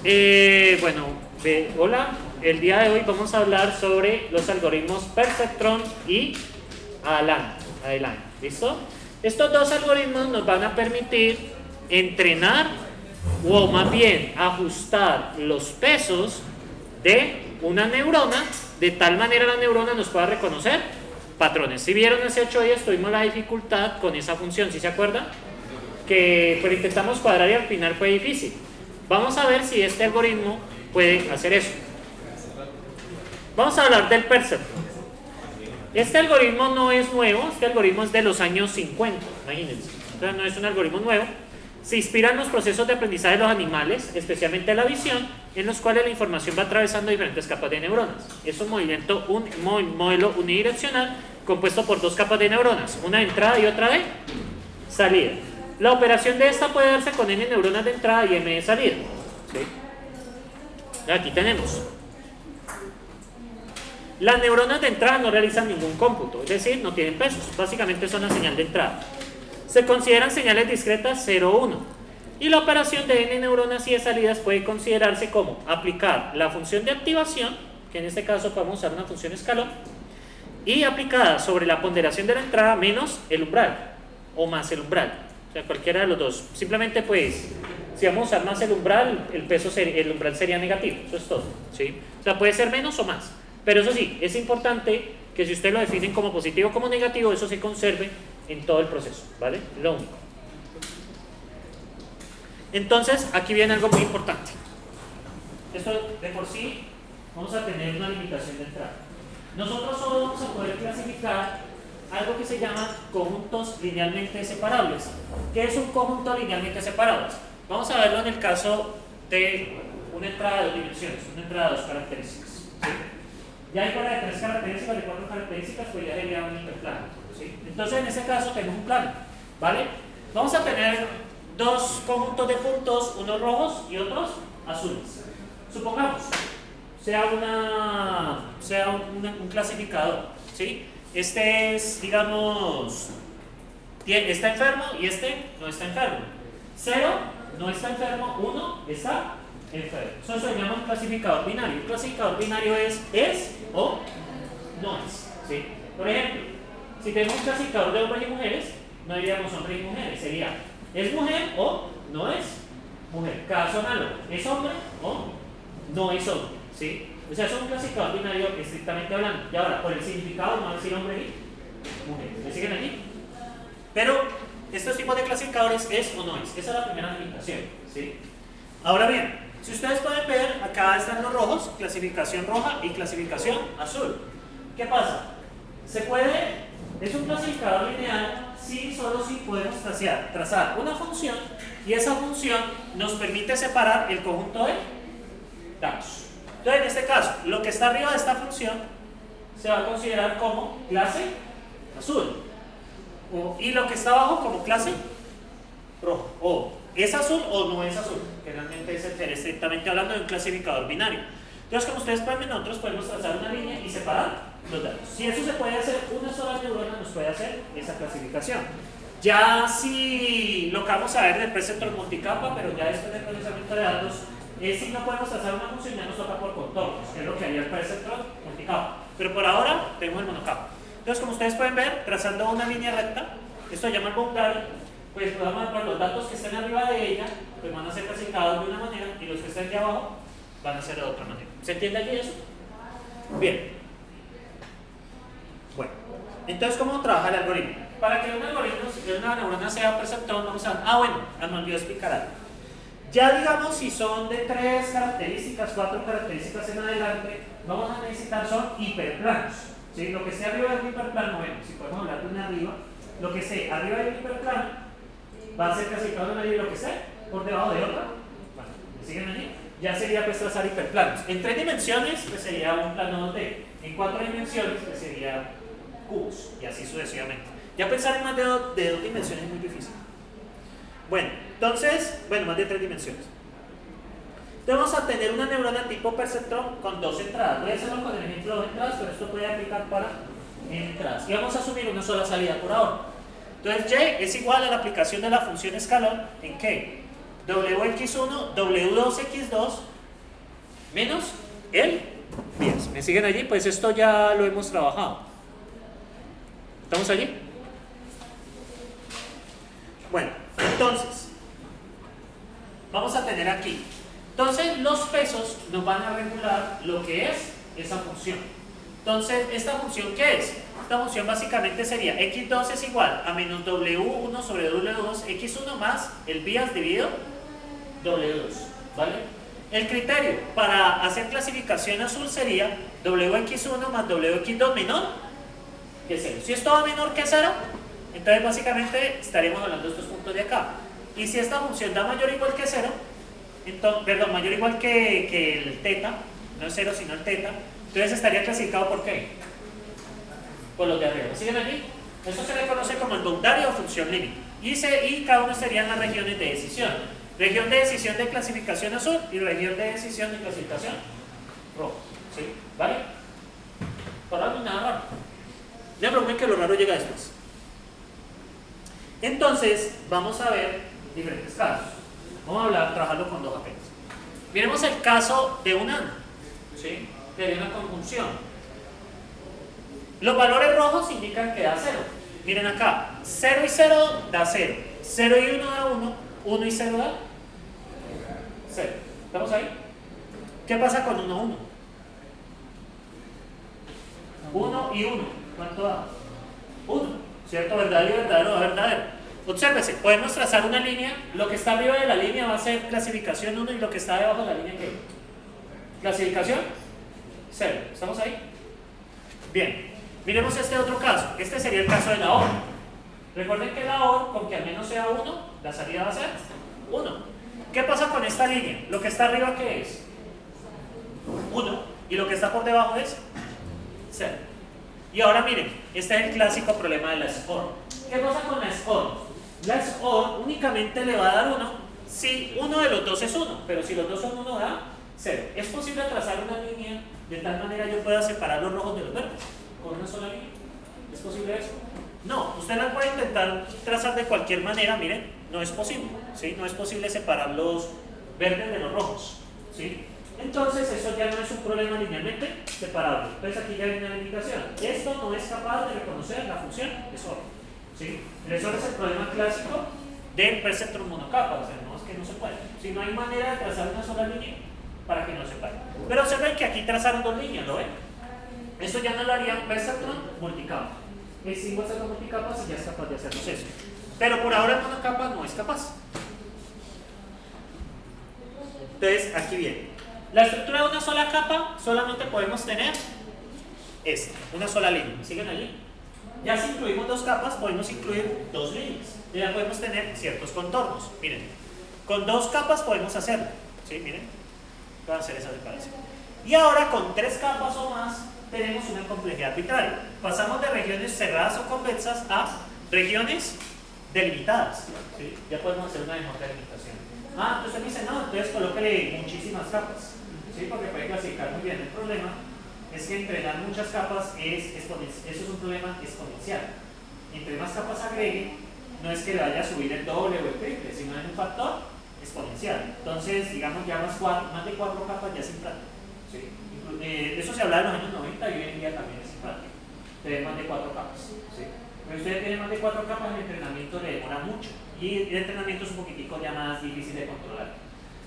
Bueno, hola, el día de hoy vamos a hablar sobre los algoritmos Perceptron y Adeline, ¿listo? Estos dos algoritmos nos van a permitir entrenar o más bien ajustar los pesos de una neurona de tal manera la neurona nos pueda reconocer patrones. Si vieron hace 8 días tuvimos la dificultad con esa función, ¿sí se acuerdan? Que pues, intentamos cuadrar y al final fue difícil. Vamos a ver si este algoritmo puede hacer eso. Vamos a hablar del Perceptron. Este algoritmo no es nuevo, este algoritmo es de los años 50, imagínense. Entonces no es un algoritmo nuevo. Se inspira en los procesos de aprendizaje de los animales, especialmente la visión, en los cuales la información va atravesando diferentes capas de neuronas. Es un modelo unidireccional compuesto por dos capas de neuronas, una de entrada y otra de salida. La operación de esta puede darse con n neuronas de entrada y m de salida. ¿Sí? Aquí tenemos. Las neuronas de entrada no realizan ningún cómputo, es decir, no tienen pesos, básicamente son la señal de entrada. Se consideran señales discretas 0, 1. Y la operación de n neuronas y de salidas puede considerarse como aplicar la función de activación, que en este caso podemos usar una función escalón, y aplicada sobre la ponderación de la entrada menos el umbral, o más el umbral. O sea, cualquiera de los dos. Simplemente pues, si vamos a usar más el umbral, el umbral sería negativo, eso es todo. ¿Sí? O sea, puede ser menos o más. Pero eso sí, es importante que si ustedes lo definen como positivo o como negativo, eso se conserve en todo el proceso, ¿vale? Lo único. Entonces, aquí viene algo muy importante. Esto de por sí, vamos a tener una limitación de entrada. Nosotros solo vamos a poder clasificar algo que se llama conjuntos linealmente separables. ¿Qué es un conjunto linealmente separable? Vamos a verlo en el caso de una entrada de dos dimensiones, una entrada de dos características. ¿Sí? Ya hay fuera de 3 características, de 4 características, pues ya sería un hiperplano. ¿Sí? Entonces, en este caso tenemos un plano, ¿vale? Vamos a tener dos conjuntos de puntos, unos rojos y otros azules. Supongamos, sea un clasificador, ¿sí? Este es, digamos, está enfermo y este no está enfermo. 0 no está enfermo, 1 está enfermo. Eso se llama un clasificador binario. Un clasificador binario es o no es. ¿Sí? Por ejemplo, si tenemos un clasificador de hombres y mujeres, no diríamos hombres y mujeres, sería es mujer o no es mujer. Caso análogo, es hombre o no es hombre. ¿Sí? O sea, es un clasificador binario estrictamente hablando. Y ahora, por el significado, vamos a decir hombre y mujer. ¿Me siguen aquí? Pero estos tipos de clasificadores es o no es. Esa es la primera limitación. ¿Sí? Ahora bien, si ustedes pueden ver, acá están los rojos, clasificación roja y clasificación azul. ¿Qué pasa? Es un clasificador lineal solo si podemos trazar una función y esa función nos permite separar el conjunto de datos. Entonces, en este caso, lo que está arriba de esta función se va a considerar como clase azul y lo que está abajo como clase rojo. O es azul o no es azul, que realmente es estrictamente hablando de un clasificador binario. Entonces, como ustedes pueden ver, nosotros podemos trazar una línea y separar los datos. Si eso se puede hacer, una sola neurona nos puede hacer esa clasificación. Ya si lo que vamos a ver del Perceptron multicapa, pero ya después del procesamiento de datos, si no podemos trazar una función, ya nos toca por contornos, que es lo que haría el Perceptron multicapa. Pero por ahora tenemos el monocapa. Entonces, como ustedes pueden ver, trazando una línea recta, esto se llama el boundary, pues podemos ver los datos que estén arriba de ella, pues van a ser clasificados de una manera y los que estén de abajo van a ser de otra manera. ¿Se entiende aquí eso? Bien. Bueno, entonces, ¿cómo trabaja el algoritmo? Para que un algoritmo, si una neurona sea perceptrón, vamos a... bueno, me olvidé explicar algo. Ya digamos, si son de 3 características, 4 características en adelante, vamos a necesitar son hiperplanos. ¿Sí? Lo que esté arriba del hiperplano, bueno, si podemos hablar de una arriba, lo que esté arriba del hiperplano va a ser clasificado de una arriba y lo que esté por debajo de otra. Bueno, ¿me siguen allí? Ya sería pues trazar hiperplanos. En 3 dimensiones pues sería un plano 2D. En 4 dimensiones pues sería cubos y así sucesivamente. Ya pensar en más de 2 dimensiones es muy difícil. Bueno, entonces, más de 3 dimensiones. Entonces vamos a tener una neurona tipo perceptrón con 2 entradas. Voy a hacerlo con el ejemplo de 2 entradas, pero esto puede aplicar para entradas. Y vamos a asumir una sola salida por ahora. Entonces Y es igual a la aplicación de la función escalón en que W(x1), W2(x2) menos el 10. ¿Me siguen allí? Pues esto ya lo hemos trabajado. ¿Estamos allí? Bueno, entonces, vamos a tener aquí. Entonces, los pesos nos van a regular lo que es esa función. Entonces, ¿esta función qué es? Esta función básicamente sería x2 es igual a menos w1 sobre w2, x1 más el vías dividido w2, ¿vale? El criterio para hacer clasificación azul sería wx1 más wx2 menor que 0. Si esto va menor que 0, entonces básicamente estaremos hablando de estos puntos de acá. Y si esta función da mayor o igual que 0, entonces, perdón, mayor o igual que el teta, no es 0 sino el teta, entonces estaría clasificado por qué? Por los de arriba. ¿Siguen aquí? Esto se le conoce como el boundario o función límite. Y cada uno serían las regiones de decisión. Región de decisión de clasificación azul y región de decisión de clasificación rojo. ¿Sí? ¿Vale? Por algo nada raro. Ya pregunté que lo raro llega después. Entonces, vamos a ver diferentes casos. Vamos a trabajarlo con dos apenas. Miremos el caso de un ano, ¿sí? De una conjunción. Los valores rojos indican que da 0. Miren acá, 0 y 0 da 0. 0 y 1 da 1. 1 y 0 da 0. ¿Estamos ahí? ¿Qué pasa con 1, 1? 1 y 1. ¿Cuánto da? 1. ¿Cierto? ¿Verdadero y verdadero? Verdadero. Obsérvese, podemos trazar una línea. Lo que está arriba de la línea va a ser clasificación 1 y lo que está debajo de la línea, ¿qué? Clasificación 0. ¿Estamos ahí? Bien. Miremos este otro caso. Este sería el caso de la OR. Recuerden que la OR, con que al menos sea 1, la salida va a ser 1. ¿Qué pasa con esta línea? Lo que está arriba, ¿qué es? 1. Y lo que está por debajo es 0. Y ahora miren, este es el clásico problema de la SOR. ¿Qué pasa con la SOR? La SOR únicamente le va a dar 1 si uno de los dos es 1, pero si los dos son 1 da 0. ¿Es posible trazar una línea de tal manera yo pueda separar los rojos de los verdes con una sola línea? ¿Es posible eso? No, usted la puede intentar trazar de cualquier manera, miren, no es posible, ¿sí? No es posible separar los verdes de los rojos, ¿sí? Entonces eso ya no es un problema linealmente separable. Entonces aquí ya hay una limitación. Esto no es capaz de reconocer la función SOR, ¿sí? El SOR es el problema clásico del perceptron monocapa, o sea, no es que no se puede. Si no hay manera de trazar una sola línea para que no se pare. Pero observen que aquí trazaron dos líneas, ¿lo ven? Esto ya no lo haría un perceptron multicapa. El símbolo es multicapa si ya es capaz de hacernos eso. Pero por ahora el monocapa no es capaz. Entonces, aquí viene. La estructura de una sola capa solamente podemos tener esta, una sola línea. ¿Siguen allí? Ya si incluimos dos capas, podemos incluir dos líneas. Ya podemos tener ciertos contornos. Miren, con dos capas podemos hacerlo. ¿Sí? Miren, voy a hacer esa separación. Y ahora con tres capas o más tenemos una complejidad arbitraria. Pasamos de regiones cerradas o convexas a regiones delimitadas. ¿Sí? Ya podemos hacer una mejor delimitación. Ah, entonces me dice, no, entonces colóquele muchísimas capas. ¿Sí? Porque puede clasificar muy bien. El problema es que entrenar muchas capas eso es un problema exponencial. Entre más capas agregue, no es que le vaya a subir el doble o el triple, sino en un factor exponencial. Entonces, digamos, ya más de 4 capas ya es impráctico. ¿Sí? Eso se hablaba en los años 90 y hoy en día también es impráctico. Tener más de 4 capas. ¿Sí? Pero usted tiene más de 4 capas, el entrenamiento le demora mucho. Y el entrenamiento es un poquitico ya más difícil de controlar.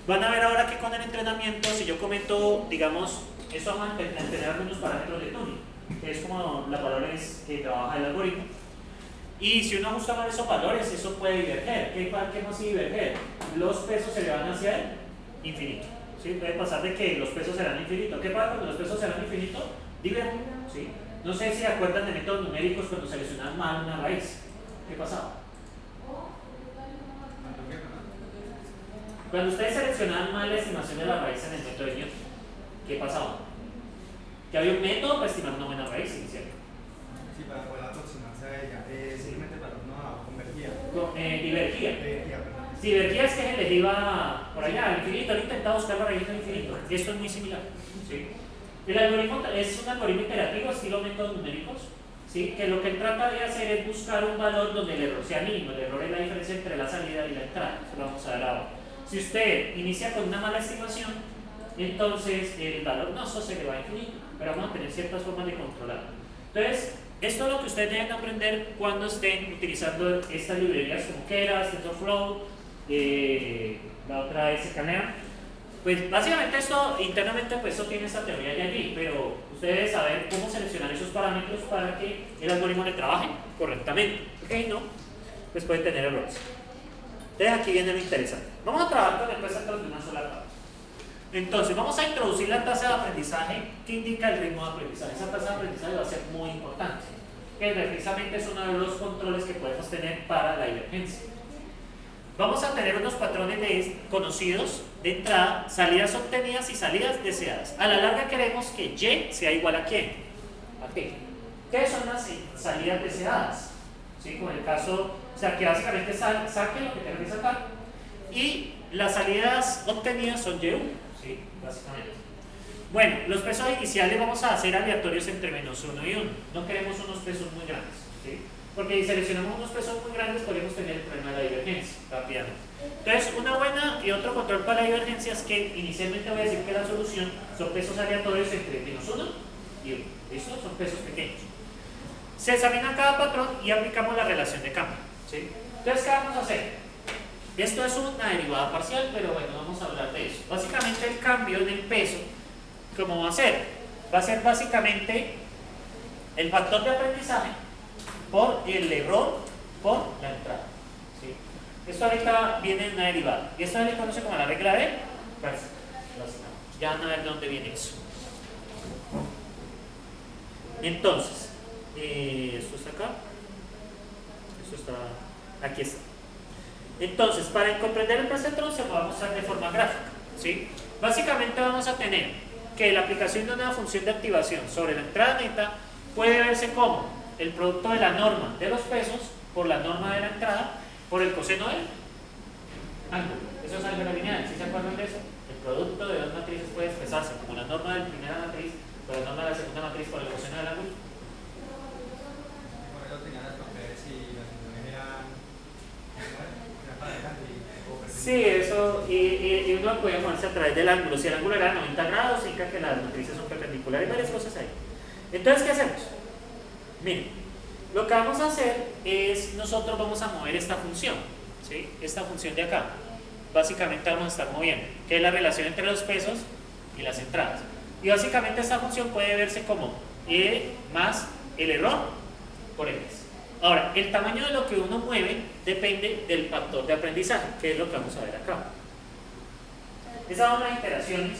Van a ver ahora que con el entrenamiento, si yo comento, digamos, eso vamos a tener algunos parámetros de tuning, que es como los valores que trabaja el algoritmo. Y si uno ajusta mal esos valores, eso puede diverger. ¿Qué más diverger? Los pesos se le van hacia el infinito. ¿Sí? Puede pasar de que los pesos serán infinitos. ¿Qué pasa cuando los pesos serán infinitos? Divergen. ¿Sí? No sé si se acuerdan de métodos numéricos cuando seleccionaban mal una raíz. ¿Qué pasaba? Cuando ustedes seleccionaban mal la estimación de la raíz en el método de Newton, ¿qué pasaba? Que había un método para estimar una buena raíz inicial. Sí, para poder aproximarse a ella. Simplemente para no convergía. Divergía. Divergía es que le iba por allá al infinito. Él intentaba buscar la raíz del infinito. Y esto es muy similar. ¿Sí? El algoritmo es un algoritmo iterativo, estilo métodos numéricos. ¿Sí? Que lo que él trata de hacer es buscar un valor donde el error sea mínimo. El error es la diferencia entre la salida y la entrada. Eso lo vamos a ver ahora. Si usted inicia con una mala estimación, entonces el valor no se le va a infinito, pero vamos a tener ciertas formas de controlar. Entonces, esto es lo que ustedes deben aprender cuando estén utilizando estas librerías como Keras, TensorFlow, la otra es Scalera. Pues básicamente esto internamente pues eso tiene esta teoría de allí, pero ustedes deben saber cómo seleccionar esos parámetros para que el algoritmo le trabaje correctamente. Ok, no, pues puede tener errores. Entonces aquí viene lo interesante. Vamos a trabajar con el preceptor de una sola tabla. Entonces vamos a introducir la tasa de aprendizaje que indica el ritmo de aprendizaje. Esa tasa de aprendizaje va a ser muy importante, que precisamente es uno de los controles que podemos tener para la divergencia. Vamos a tener unos patrones conocidos de entrada, salidas obtenidas y salidas deseadas. A la larga queremos que Y sea igual a ¿quién? A T. ¿Qué son las salidas deseadas? ¿Sí? Como en el caso, o sea, que básicamente saque lo que tenga que sacar. Y las salidas obtenidas son Y1, ¿sí? Básicamente. Bueno, los pesos iniciales vamos a hacer aleatorios entre -1 y 1. No queremos unos pesos muy grandes, ¿sí? Porque si seleccionamos unos pesos muy grandes podemos tener el problema de la divergencia rápidamente. Entonces, una buena y otro control para la divergencia es que inicialmente voy a decir que la solución son pesos aleatorios entre -1 y 1. ¿Listo? Son pesos pequeños. Se examina cada patrón y aplicamos la relación de cambio, ¿sí? Entonces, ¿qué vamos a hacer? Esto es una derivada parcial, pero bueno, vamos a hablar de eso. Básicamente el cambio del peso, ¿cómo va a ser? Va a ser básicamente el factor de aprendizaje por el error por la entrada, ¿sí? Esto ahorita viene en una derivada y esto se le conoce como la regla de Parseval. Ya van a ver de dónde viene eso. Entonces, esto está acá, esto está, aquí está. Entonces, para comprender el perceptrón se va a mostrar de forma gráfica, ¿sí? Básicamente vamos a tener que la aplicación de una función de activación sobre la entrada neta puede verse como el producto de la norma de los pesos por la norma de la entrada por el coseno del ángulo. Eso es álgebra lineal, ¿sí se acuerdan de eso? El producto de dos matrices puede expresarse como la norma de la primera matriz por la norma de la segunda matriz por el coseno del ángulo. Por eso tenían las propiedades y las funciones eran para adelante Sí, eso, y uno podía moverse a través del ángulo. Si el ángulo era 90 grados, significa que las matrices son perpendiculares, varias cosas ahí. Entonces, ¿qué hacemos? Miren, lo que vamos a hacer es, nosotros vamos a mover esta función, ¿sí? Esta función de acá. Básicamente vamos a estar moviendo, que es la relación entre los pesos y las entradas. Y básicamente esta función puede verse como E más el error por X. Ahora, el tamaño de lo que uno mueve depende del factor de aprendizaje, que es lo que vamos a ver acá. Esas son las iteraciones.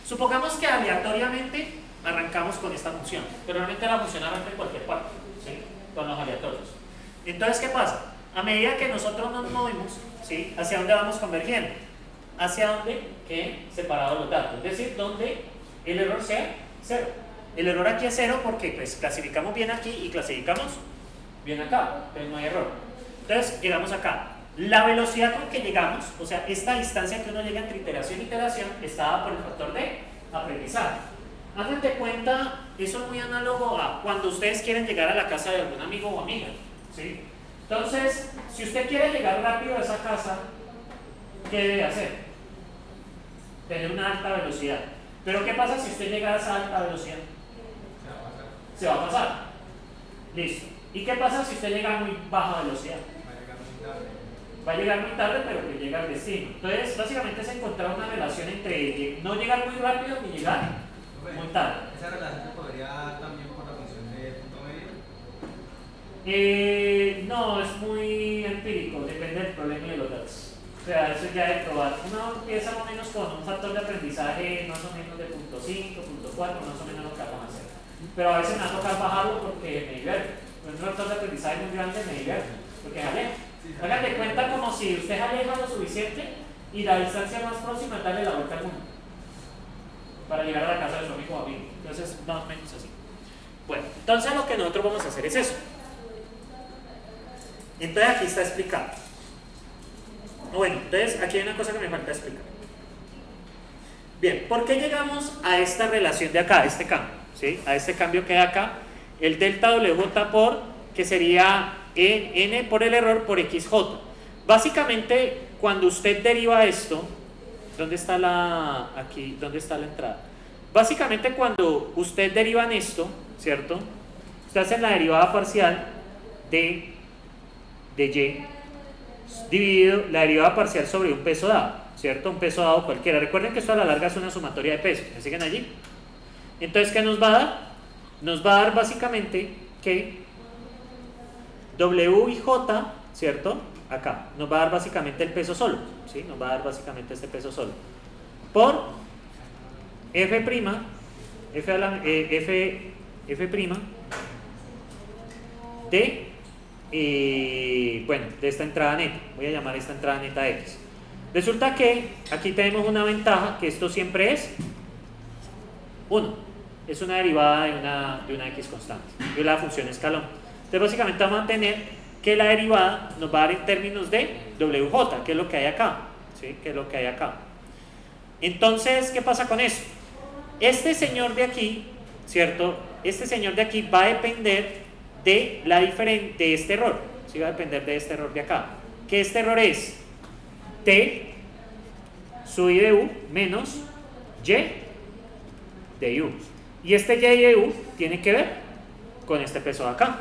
Supongamos que aleatoriamente arrancamos con esta función, pero realmente la función arranca en cualquier parte, ¿sí? Con los aleatorios. Entonces, ¿qué pasa? A medida que nosotros nos movemos, ¿sí? ¿Hacia dónde vamos convergiendo? Hacia donde queden separados los datos, es decir, donde el error sea 0. El error aquí es 0 porque pues, clasificamos bien aquí y clasificamos bien acá, pero no hay error. Entonces, llegamos acá. La velocidad con que llegamos, o sea, esta distancia que uno llega entre iteración y iteración, está dada por el factor de aprendizaje. Hagan de cuenta, eso es muy análogo a cuando ustedes quieren llegar a la casa de algún amigo o amiga, ¿sí? Entonces, si usted quiere llegar rápido a esa casa, ¿qué debe hacer? Tener una alta velocidad. Pero ¿qué pasa si usted llega a esa alta velocidad? Se va a pasar. Listo. ¿Y qué pasa si usted llega a muy baja velocidad? Va a llegar muy tarde, pero que llega al destino. Entonces, básicamente es encontrar una relación entre no llegar muy rápido ni llegar muy tarde. ¿Esa relación se podría también por la función de punto medio? No, es muy empírico, depende del problema y de los datos. O sea, eso ya de probar. Uno empieza más o menos con un factor de aprendizaje más o menos de .5, .4, más o menos lo que vamos a hacer. Pero a veces me va a tocar bajarlo porque me divierto. Un factor de aprendizaje muy grande me divierto, porque es aleja. Hagan de cuenta como si usted aleja lo suficiente y la distancia más próxima es darle la vuelta al mundo para llegar a la casa de su amigo o amigo. Entonces, más o menos así. Bueno, entonces lo que nosotros vamos a hacer es eso. Entonces aquí está explicado. Bueno, entonces aquí hay una cosa que me falta explicar. Bien, ¿por qué llegamos a esta relación de acá, a este cambio? ¿Sí? A este cambio que hay acá, el delta WJ por, que sería n por el error por XJ. Básicamente, cuando usted deriva esto, ¿Dónde está la, aquí, dónde está la entrada? Básicamente cuando usted derivan esto, ¿cierto? Usted hace la derivada parcial de y dividido la derivada parcial sobre un peso dado, ¿cierto? Un peso dado cualquiera. Recuerden que esto a la larga es una sumatoria de pesos. ¿Me siguen allí? Entonces, ¿qué nos va a dar? Nos va a dar básicamente que W y J, ¿cierto? Acá, nos va a dar básicamente el peso solo, ¿sí? Nos va a dar básicamente este peso solo. Por F', F, a la, F' de, bueno, de esta entrada neta. Voy a llamar esta entrada neta X. Resulta que aquí tenemos una ventaja, que esto siempre es 1. Es una derivada de una X constante, de la función escalón. Entonces básicamente vamos a tener que la derivada nos va a dar en términos de WJ, que es lo que hay acá, ¿sí? Que es lo que hay acá. Entonces, ¿qué pasa con eso? Este señor de aquí, ¿cierto? Este señor de aquí va a depender de este error, ¿sí? Va a depender de este error de acá. Que este error es T sub I de U menos Y de U. Y este Y de U tiene que ver con este peso de acá.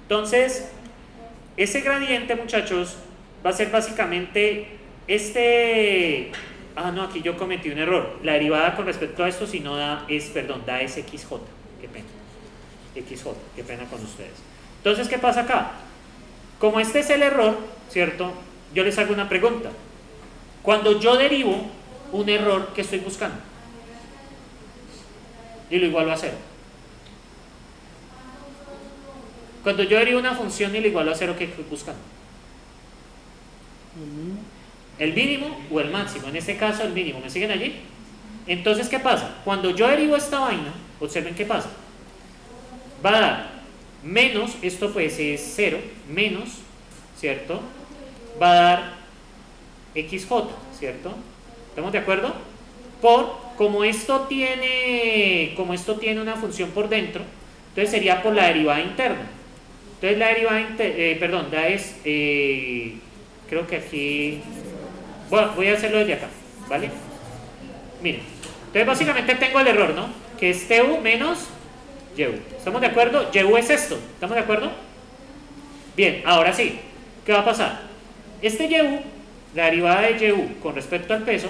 Entonces, ese gradiente, muchachos, va a ser básicamente este... Ah, no, aquí yo cometí un error. La derivada con respecto a esto, si no da, da es XJ. Qué pena. XJ, qué pena con ustedes. Entonces, ¿qué pasa acá? Como este es el error, ¿cierto? Yo les hago una pregunta. Cuando yo derivo un error, ¿qué estoy buscando? Y lo igualo a 0. Cuando yo derivo una función y lo igualo a 0, ¿qué estoy buscando? ¿El mínimo o el máximo? En este caso, el mínimo. ¿Me siguen allí? Entonces, ¿qué pasa? Cuando yo derivo esta vaina, observen qué pasa. Va a dar menos, esto pues es 0, menos, ¿cierto? Va a dar XJ, ¿cierto? ¿Estamos de acuerdo? Como esto tiene una función por dentro, entonces sería por la derivada interna. Entonces la derivada interna, creo que aquí, bueno, voy a hacerlo desde acá, ¿vale? Miren, entonces básicamente tengo el error, ¿no? Que es TU menos YU. ¿Estamos de acuerdo? YU es esto, ¿estamos de acuerdo? Bien, ahora sí, ¿qué va a pasar? Este YU, la derivada de YU con respecto al peso,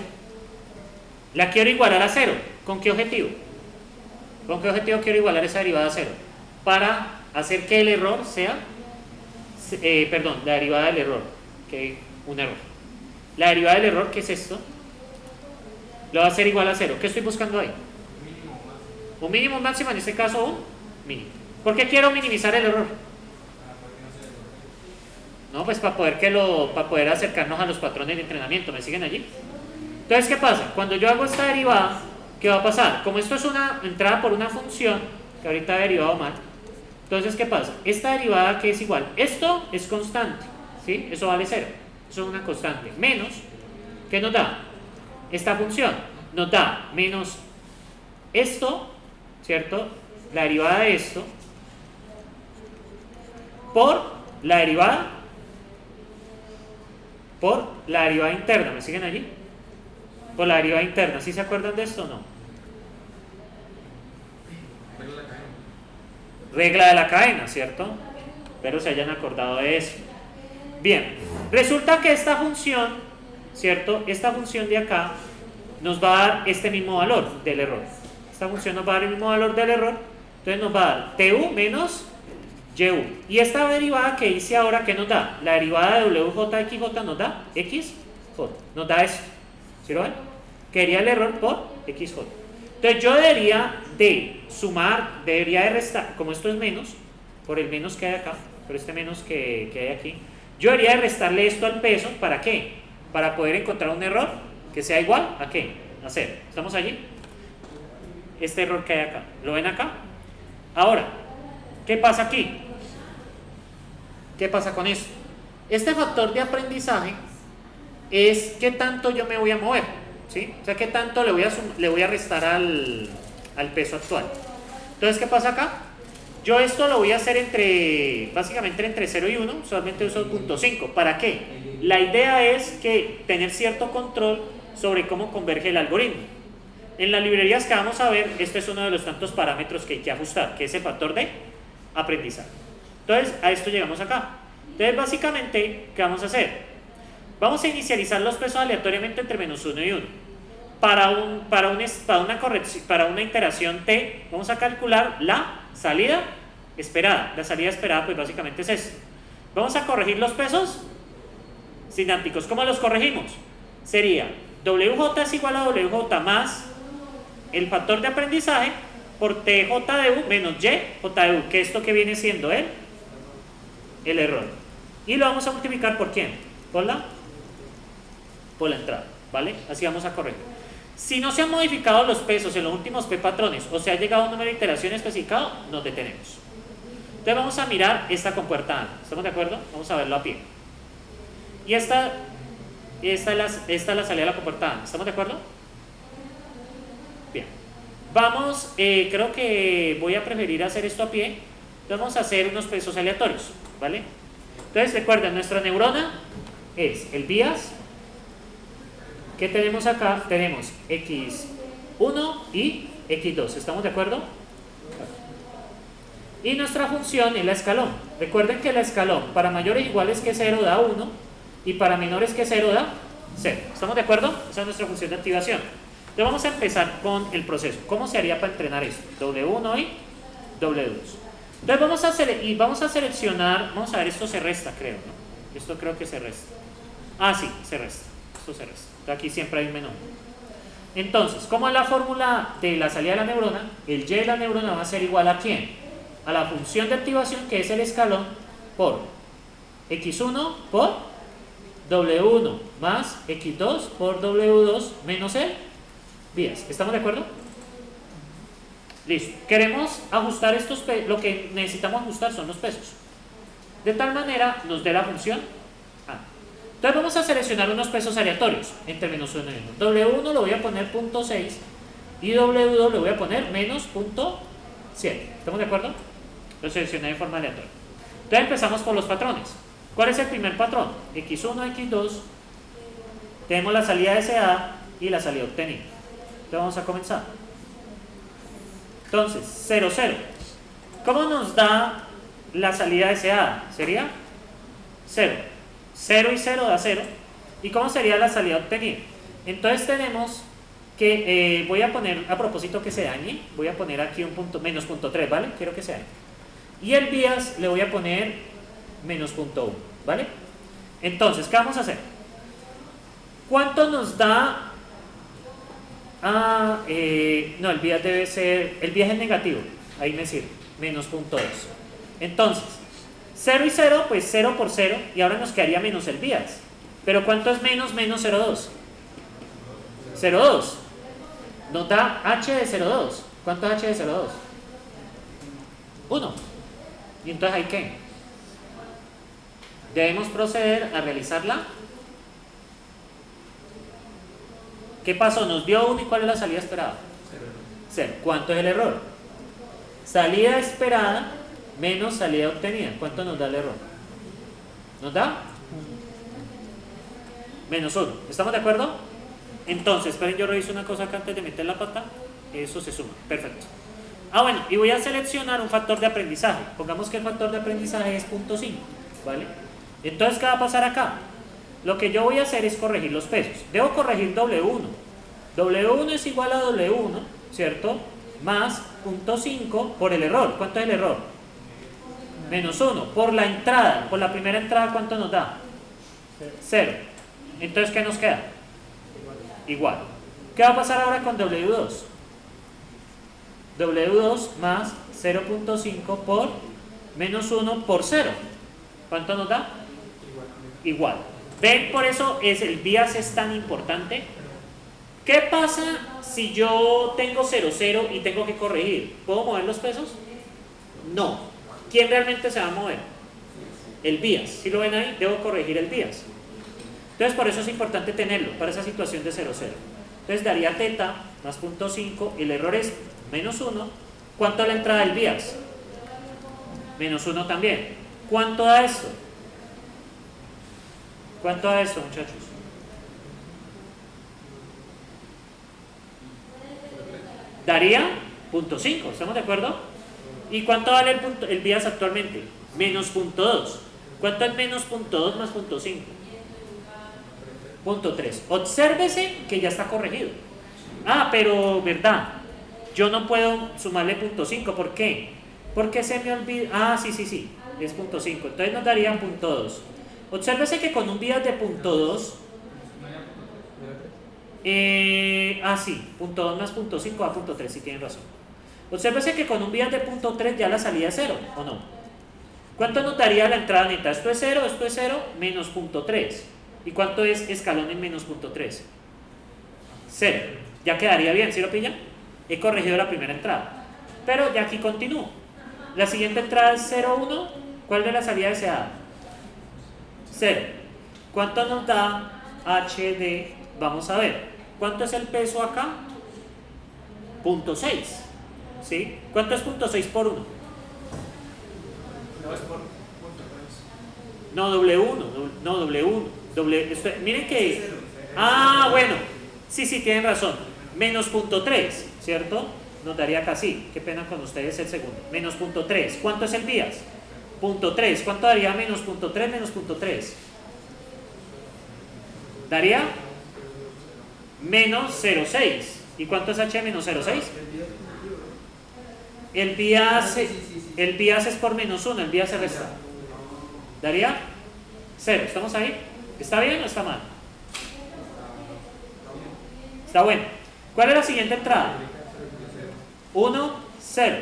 la quiero igualar a 0. ¿Con qué objetivo? ¿Con qué objetivo quiero igualar esa derivada a 0? Para hacer que el error sea, la derivada del error, que un error. La derivada del error, ¿qué es esto? Lo va a hacer igual a 0. ¿Qué estoy buscando ahí? Un mínimo, un máximo, en este caso un mínimo. ¿Por qué quiero minimizar el error? No, pues para poder acercarnos a los patrones de entrenamiento. ¿Me siguen allí? Entonces, ¿qué pasa? Cuando yo hago esta derivada, ¿qué va a pasar? Como esto es una entrada por una función, que ahorita he derivado mal, entonces, ¿qué pasa? Esta derivada que es igual, esto es constante, ¿sí? Eso vale 0, eso es una constante, menos, ¿qué nos da? Esta función nos da menos esto, ¿cierto? La derivada de esto, por la derivada interna, ¿me siguen allí? Por la derivada interna, ¿sí se acuerdan de esto o no? Regla de la cadena, ¿cierto? Espero se hayan acordado de eso. Bien, resulta que esta función, ¿cierto? Esta función de acá nos va a dar este mismo valor del error. Esta función nos va a dar el mismo valor del error, entonces nos va a dar TU menos YU. Y esta derivada que hice ahora, ¿qué nos da? La derivada de WJ nos da XJ, nos da eso. ¿Sí lo ven? Que sería el error por XJ. Entonces yo debería de sumar, debería de restar, como esto es menos, por el menos que hay acá, por este menos que hay aquí, yo debería de restarle esto al peso, ¿para qué? Para poder encontrar un error que sea igual a ¿qué? A 0. ¿Estamos allí? Este error que hay acá, ¿lo ven acá? Ahora, ¿qué pasa aquí? ¿Qué pasa con esto? Este factor de aprendizaje es qué tanto yo me voy a mover, ¿sí? O sea, qué tanto le voy a restar al peso actual. Entonces, ¿qué pasa acá? Yo esto lo voy a hacer básicamente entre 0 y 1, solamente uso 0.5. ¿Para qué? La idea es que tener cierto control sobre cómo converge el algoritmo. En las librerías que vamos a ver, este es uno de los tantos parámetros que hay que ajustar, que es el factor de aprendizaje. Entonces, a esto llegamos acá. Entonces, básicamente, ¿qué vamos a hacer? Vamos a inicializar los pesos aleatoriamente entre menos 1 y 1. Para una iteración t, vamos a calcular la salida esperada. La salida esperada, pues básicamente es esto. Vamos a corregir los pesos sinápticos. ¿Cómo los corregimos? Sería WJ es igual a WJ más el factor de aprendizaje por TJ de U menos Y J de U, que esto que viene siendo el error. Y lo vamos a multiplicar por ¿quién? Por la entrada, ¿vale? Así vamos a corregir. Si no se han modificado los pesos en los últimos P patrones o se ha llegado a un número de iteración especificado, nos detenemos. Entonces vamos a mirar esta compuerta A. ¿Estamos de acuerdo? Vamos a verlo a pie. Y esta es la salida de la compuerta A. ¿Estamos de acuerdo? Bien. Vamos, creo que voy a preferir hacer esto a pie. Entonces vamos a hacer unos pesos aleatorios, ¿vale? Entonces recuerden, nuestra neurona es el bias. ¿Qué tenemos acá? Tenemos x1 y x2. ¿Estamos de acuerdo? Y nuestra función es la escalón. Recuerden que la escalón para mayores iguales que 0 da 1 y para menores que 0 da 0. ¿Estamos de acuerdo? Esa es nuestra función de activación. Entonces vamos a empezar con el proceso. ¿Cómo se haría para entrenar esto? W1 y W2. Entonces vamos a seleccionar, vamos a ver, esto se resta, creo, ¿no? Esto creo que se resta. Ah, sí, se resta. Esto se resta. Aquí siempre hay un menor. Entonces, ¿cómo es la fórmula de la salida de la neurona? El Y de la neurona va a ser igual a ¿quién? A la función de activación, que es el escalón, por x1 por w1 más x2 por w2 menos el bias. ¿Estamos de acuerdo? Listo. Queremos ajustar estos pesos. Lo que necesitamos ajustar son los pesos. De tal manera nos dé la función A. Entonces vamos a seleccionar unos pesos aleatorios entre menos 1 y 1. W1 lo voy a poner 0.6 y W2 le voy a poner menos 0.7. ¿Estamos de acuerdo? Lo seleccioné de forma aleatoria. Entonces empezamos por los patrones. ¿Cuál es el primer patrón? X1, X2. Tenemos la salida deseada y la salida obtenida. Entonces vamos a comenzar. Entonces, 0, 0. ¿Cómo nos da la salida deseada? Sería 0. 0 y 0 da 0. ¿Y cómo sería la salida obtenida? Entonces tenemos que, voy a poner, a propósito que se dañe, voy a poner aquí un punto, menos 0.3, ¿vale? Quiero que se dañe. Y el bias le voy a poner menos 0.1, ¿vale? Entonces, ¿qué vamos a hacer? ¿Cuánto nos da? No, el bias debe ser, el bias es negativo, ahí me sirve, menos 0.2. Entonces, 0 y 0, pues 0 por 0, y ahora nos quedaría menos el bias. Pero ¿cuánto es menos 0.2? 0.2. Nos da h de 0.2. ¿Cuánto es h de 0.2? 1. ¿Y entonces hay qué? Debemos proceder a realizarla. ¿Qué pasó? Nos dio 1 y ¿cuál es la salida esperada? 0. ¿Cuánto es el error? Salida esperada menos salida obtenida. ¿Cuánto nos da el error? ¿Nos da? Menos 1. ¿Estamos de acuerdo? Entonces, esperen, yo reviso una cosa acá antes de meter la pata. Eso se suma. Perfecto. Ah, bueno, y voy a seleccionar un factor de aprendizaje. Pongamos que el factor de aprendizaje es 0.5, ¿vale? Entonces, ¿qué va a pasar acá? Lo que yo voy a hacer es corregir los pesos. Debo corregir W1. W1 es igual a W1, ¿cierto? Más 0.5 por el error. ¿Cuánto es el error? Menos 1. Por la entrada, por la primera entrada, ¿cuánto nos da? 0. Entonces, ¿qué nos queda? Igual. ¿Qué va a pasar ahora con W2? W2 más 0.5 por menos 1 por 0. ¿Cuánto nos da? Igual. ¿Ven? Por eso el bias es tan importante. ¿Qué pasa si yo tengo 0, 0 y tengo que corregir? ¿Puedo mover los pesos? No. ¿Quién realmente se va a mover? El bias. Si lo ven ahí, debo corregir el bias. Entonces por eso es importante tenerlo para esa situación de 0, 0. Entonces daría teta más 0.5, el error es menos 1. ¿Cuánto es la entrada del bias? Menos 1 también. ¿Cuánto da esto? ¿Cuánto da esto, muchachos? daría punto 5, ¿estamos de acuerdo? ¿Y cuánto vale el vías actualmente? Menos punto 2. ¿Cuánto es menos punto 2 más punto 5? Punto 3. Obsérvese que ya está corregido. Ah, pero verdad, yo no puedo sumarle punto 5, ¿por qué? Porque se me olvida. Ah, sí, es punto 5, entonces nos daría punto 2. Obsérvese que con un vías de punto 2, sí, punto 2 más punto 5 a punto 3, sí tienen razón. Obsérvese que con un vías de punto 3 ya la salida es 0, ¿o no? ¿Cuánto nos daría la entrada neta? Esto es 0, menos punto 3. ¿Y cuánto es escalón en menos punto 3? 0. Ya quedaría bien, ¿sí lo pillan? He corregido la primera entrada. Pero ya aquí continúo. La siguiente entrada es 0, 1. ¿Cuál de la salida deseada? 0. ¿Cuánto nos da HD? Vamos a ver. ¿Cuánto es el peso acá? Punto 6. ¿Sí? ¿Cuánto es punto 6 por 1? No es por punto 3. No, W1. No, W1. Miren que... Ah, bueno. Sí, tienen razón. Menos punto 3, ¿cierto? Nos daría casi. Qué pena con ustedes el segundo. Menos punto 3. ¿Cuánto es el vías? Punto 3. ¿Cuánto daría menos punto 3 menos punto 3? Daría menos 0,6. ¿Y cuánto es H menos 0,6? El vías es por menos 1, el vías se resta. Daría 0. ¿Estamos ahí? ¿Está bien o está mal? Está bueno. ¿Cuál es la siguiente entrada? 1, 0.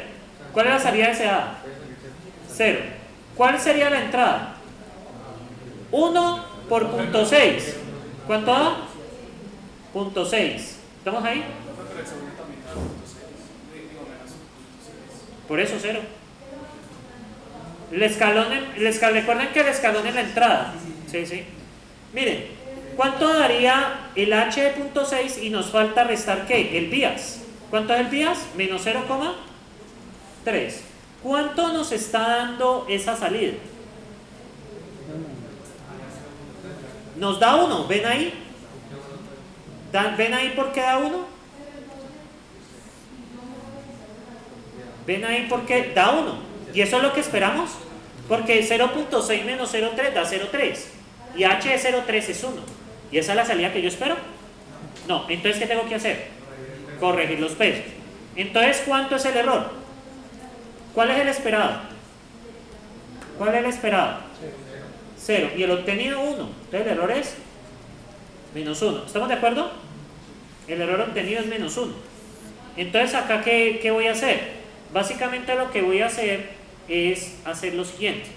¿Cuál es la salida deseada? 0. ¿Cuál sería la entrada? 1 por punto 6. ¿Cuánto da? Punto 6. ¿Estamos ahí? Por eso 0. Recuerden que el escalón es la entrada. Sí. Miren, ¿cuánto daría el H de punto 6 y nos falta restar qué? El vías. ¿Cuánto es el vías? Menos 0,3. ¿Cuánto nos está dando esa salida? Nos da 1, ¿ven ahí? ¿Ven ahí por qué da 1? ¿Ven ahí por qué da 1? ¿Y eso es lo que esperamos? Porque 0.6 menos 0.3 da 0.3. Y H de 0.3 es 1. ¿Y esa es la salida que yo espero? No, entonces ¿qué tengo que hacer? Corregir los pesos. Entonces, ¿cuánto es el error? ¿Cuál es el esperado? ¿Cuál es el esperado? 0. Y el obtenido 1. Entonces el error es menos 1. ¿Estamos de acuerdo? El error obtenido es menos 1. Entonces acá ¿qué voy a hacer? Básicamente lo que voy a hacer es hacer lo siguiente.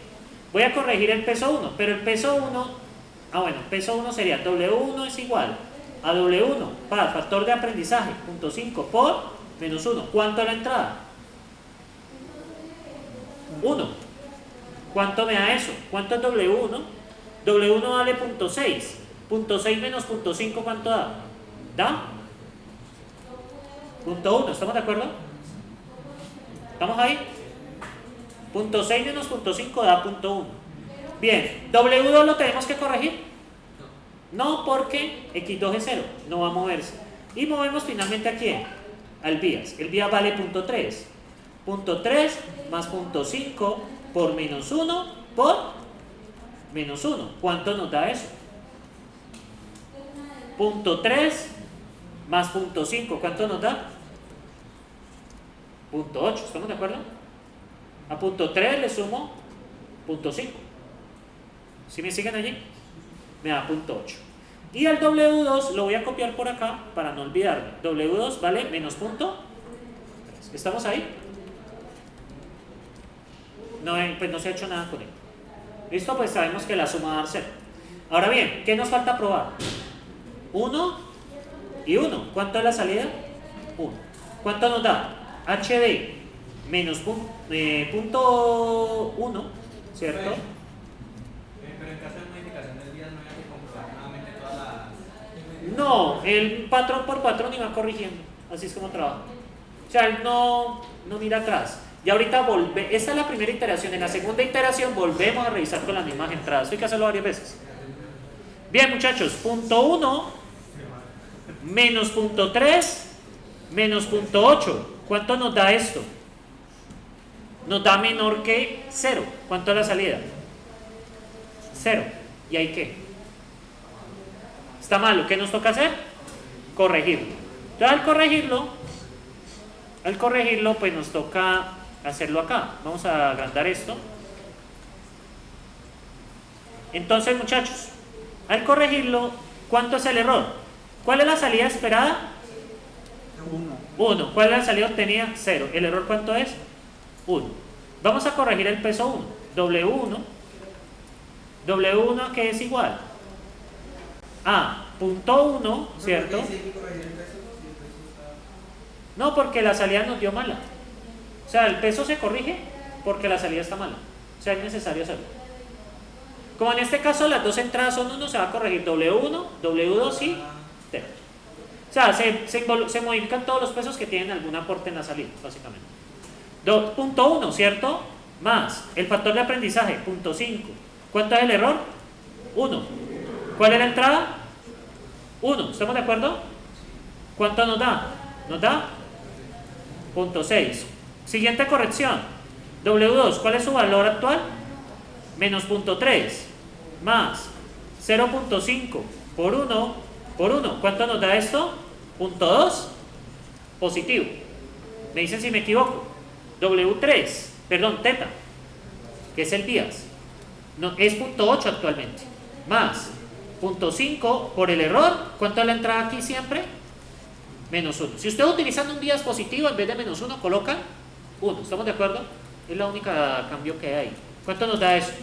Voy a corregir el peso 1, pero el peso 1, peso 1 sería W1 es igual a W1 para factor de aprendizaje, punto 5 por menos 1. ¿Cuánto es la entrada? 1. ¿Cuánto me da eso? ¿Cuánto es W1? W1 vale punto 6. Punto 6 menos punto 5, ¿cuánto da? ¿Da? Punto 1, ¿estamos de acuerdo? ¿Estamos ahí? Punto 6 menos punto 5 da punto 1. Bien, W2 lo tenemos que corregir. No, porque X2 es 0, no va a moverse. Y movemos finalmente ¿a quién? Al vías. El vías vale punto 3. Punto 3 más punto 5 por menos 1 por menos 1. ¿Cuánto nos da eso? Punto 3 más punto 5. ¿Cuánto nos da? Punto 8. ¿Estamos de acuerdo? A punto 3 le sumo punto 5. ¿Sí me siguen allí? Me da punto 8. Y el W2 lo voy a copiar por acá para no olvidarme. W2 vale menos punto 3. ¿Estamos ahí? No, pues no se ha hecho nada con él. ¿Listo? Pues sabemos que la suma va a dar 0. Ahora bien, ¿qué nos falta probar? 1 y 1. ¿Cuánto es la salida? 1. ¿Cuánto nos da? HD menos punto 1, ¿cierto? Pero en caso de modificación del vías no hay que comprobar nuevamente todas las... No, el patrón por patrón iba corrigiendo. Así es como trabaja. O sea, él no mira atrás. Y ahorita esta es la primera iteración. En la segunda iteración volvemos a revisar con las mismas entradas. Esto hay que hacerlo varias veces. Bien, muchachos, punto 1 menos punto 3 menos 0.8. ¿Cuánto nos da esto? Nos da menor que 0. ¿Cuánto es la salida? 0. ¿Y ahí qué? Está malo. ¿Qué nos toca hacer? Corregirlo. Entonces al corregirlo pues nos toca hacerlo acá. Vamos a agrandar esto. Entonces, muchachos, al corregirlo, ¿cuánto es el error? ¿Cuál es la salida esperada? 1. ¿Cuál es la salida obtenida? 0. ¿El error cuánto es? 1. Vamos a corregir el peso 1. W1. W1 que es igual a punto 1, ¿cierto? No, porque la salida nos dio mala. O sea, el peso se corrige porque la salida está mala. O sea, es necesario hacerlo. Como en este caso las dos entradas son 1, se va a corregir W1, W2 y T. O sea, se modifican todos los pesos que tienen algún aporte en la salida, básicamente. Punto 1, ¿cierto? Más el factor de aprendizaje, punto 5. ¿Cuánto es el error? 1. ¿Cuál es la entrada? 1. ¿Estamos de acuerdo? ¿Cuánto nos da? Nos da punto 6. Siguiente corrección. W2, ¿cuál es su valor actual? Menos punto 3 más 0.5 por 1 por 1. ¿Cuánto nos da esto? Punto 2 positivo. Me dicen si me equivoco. W3, perdón, teta, que es el bias, no, es punto 8 actualmente, más punto 5 por el error. ¿Cuánto es la entrada aquí siempre? Menos 1. Si usted utilizando un bias positivo, en vez de menos 1 coloca 1. ¿Estamos de acuerdo? Es la única cambio que hay ahí. ¿Cuánto nos da eso?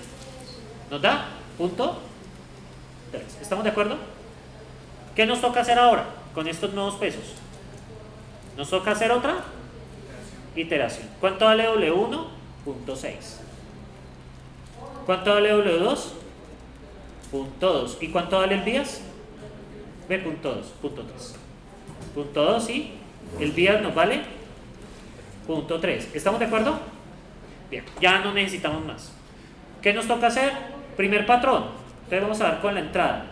Nos da punto 3. ¿Estamos de acuerdo? ¿Qué nos toca hacer ahora con estos nuevos pesos? Nos toca hacer otra iteración. ¿Cuánto vale W1? Punto 6. ¿Cuánto vale W2? Punto 2. ¿Y cuánto vale el bias? B punto 2, punto 3. Punto 2 y el bias nos vale punto 3. ¿Estamos de acuerdo? Bien, ya no necesitamos más. ¿Qué nos toca hacer? Primer patrón. Entonces vamos a ver con la entrada.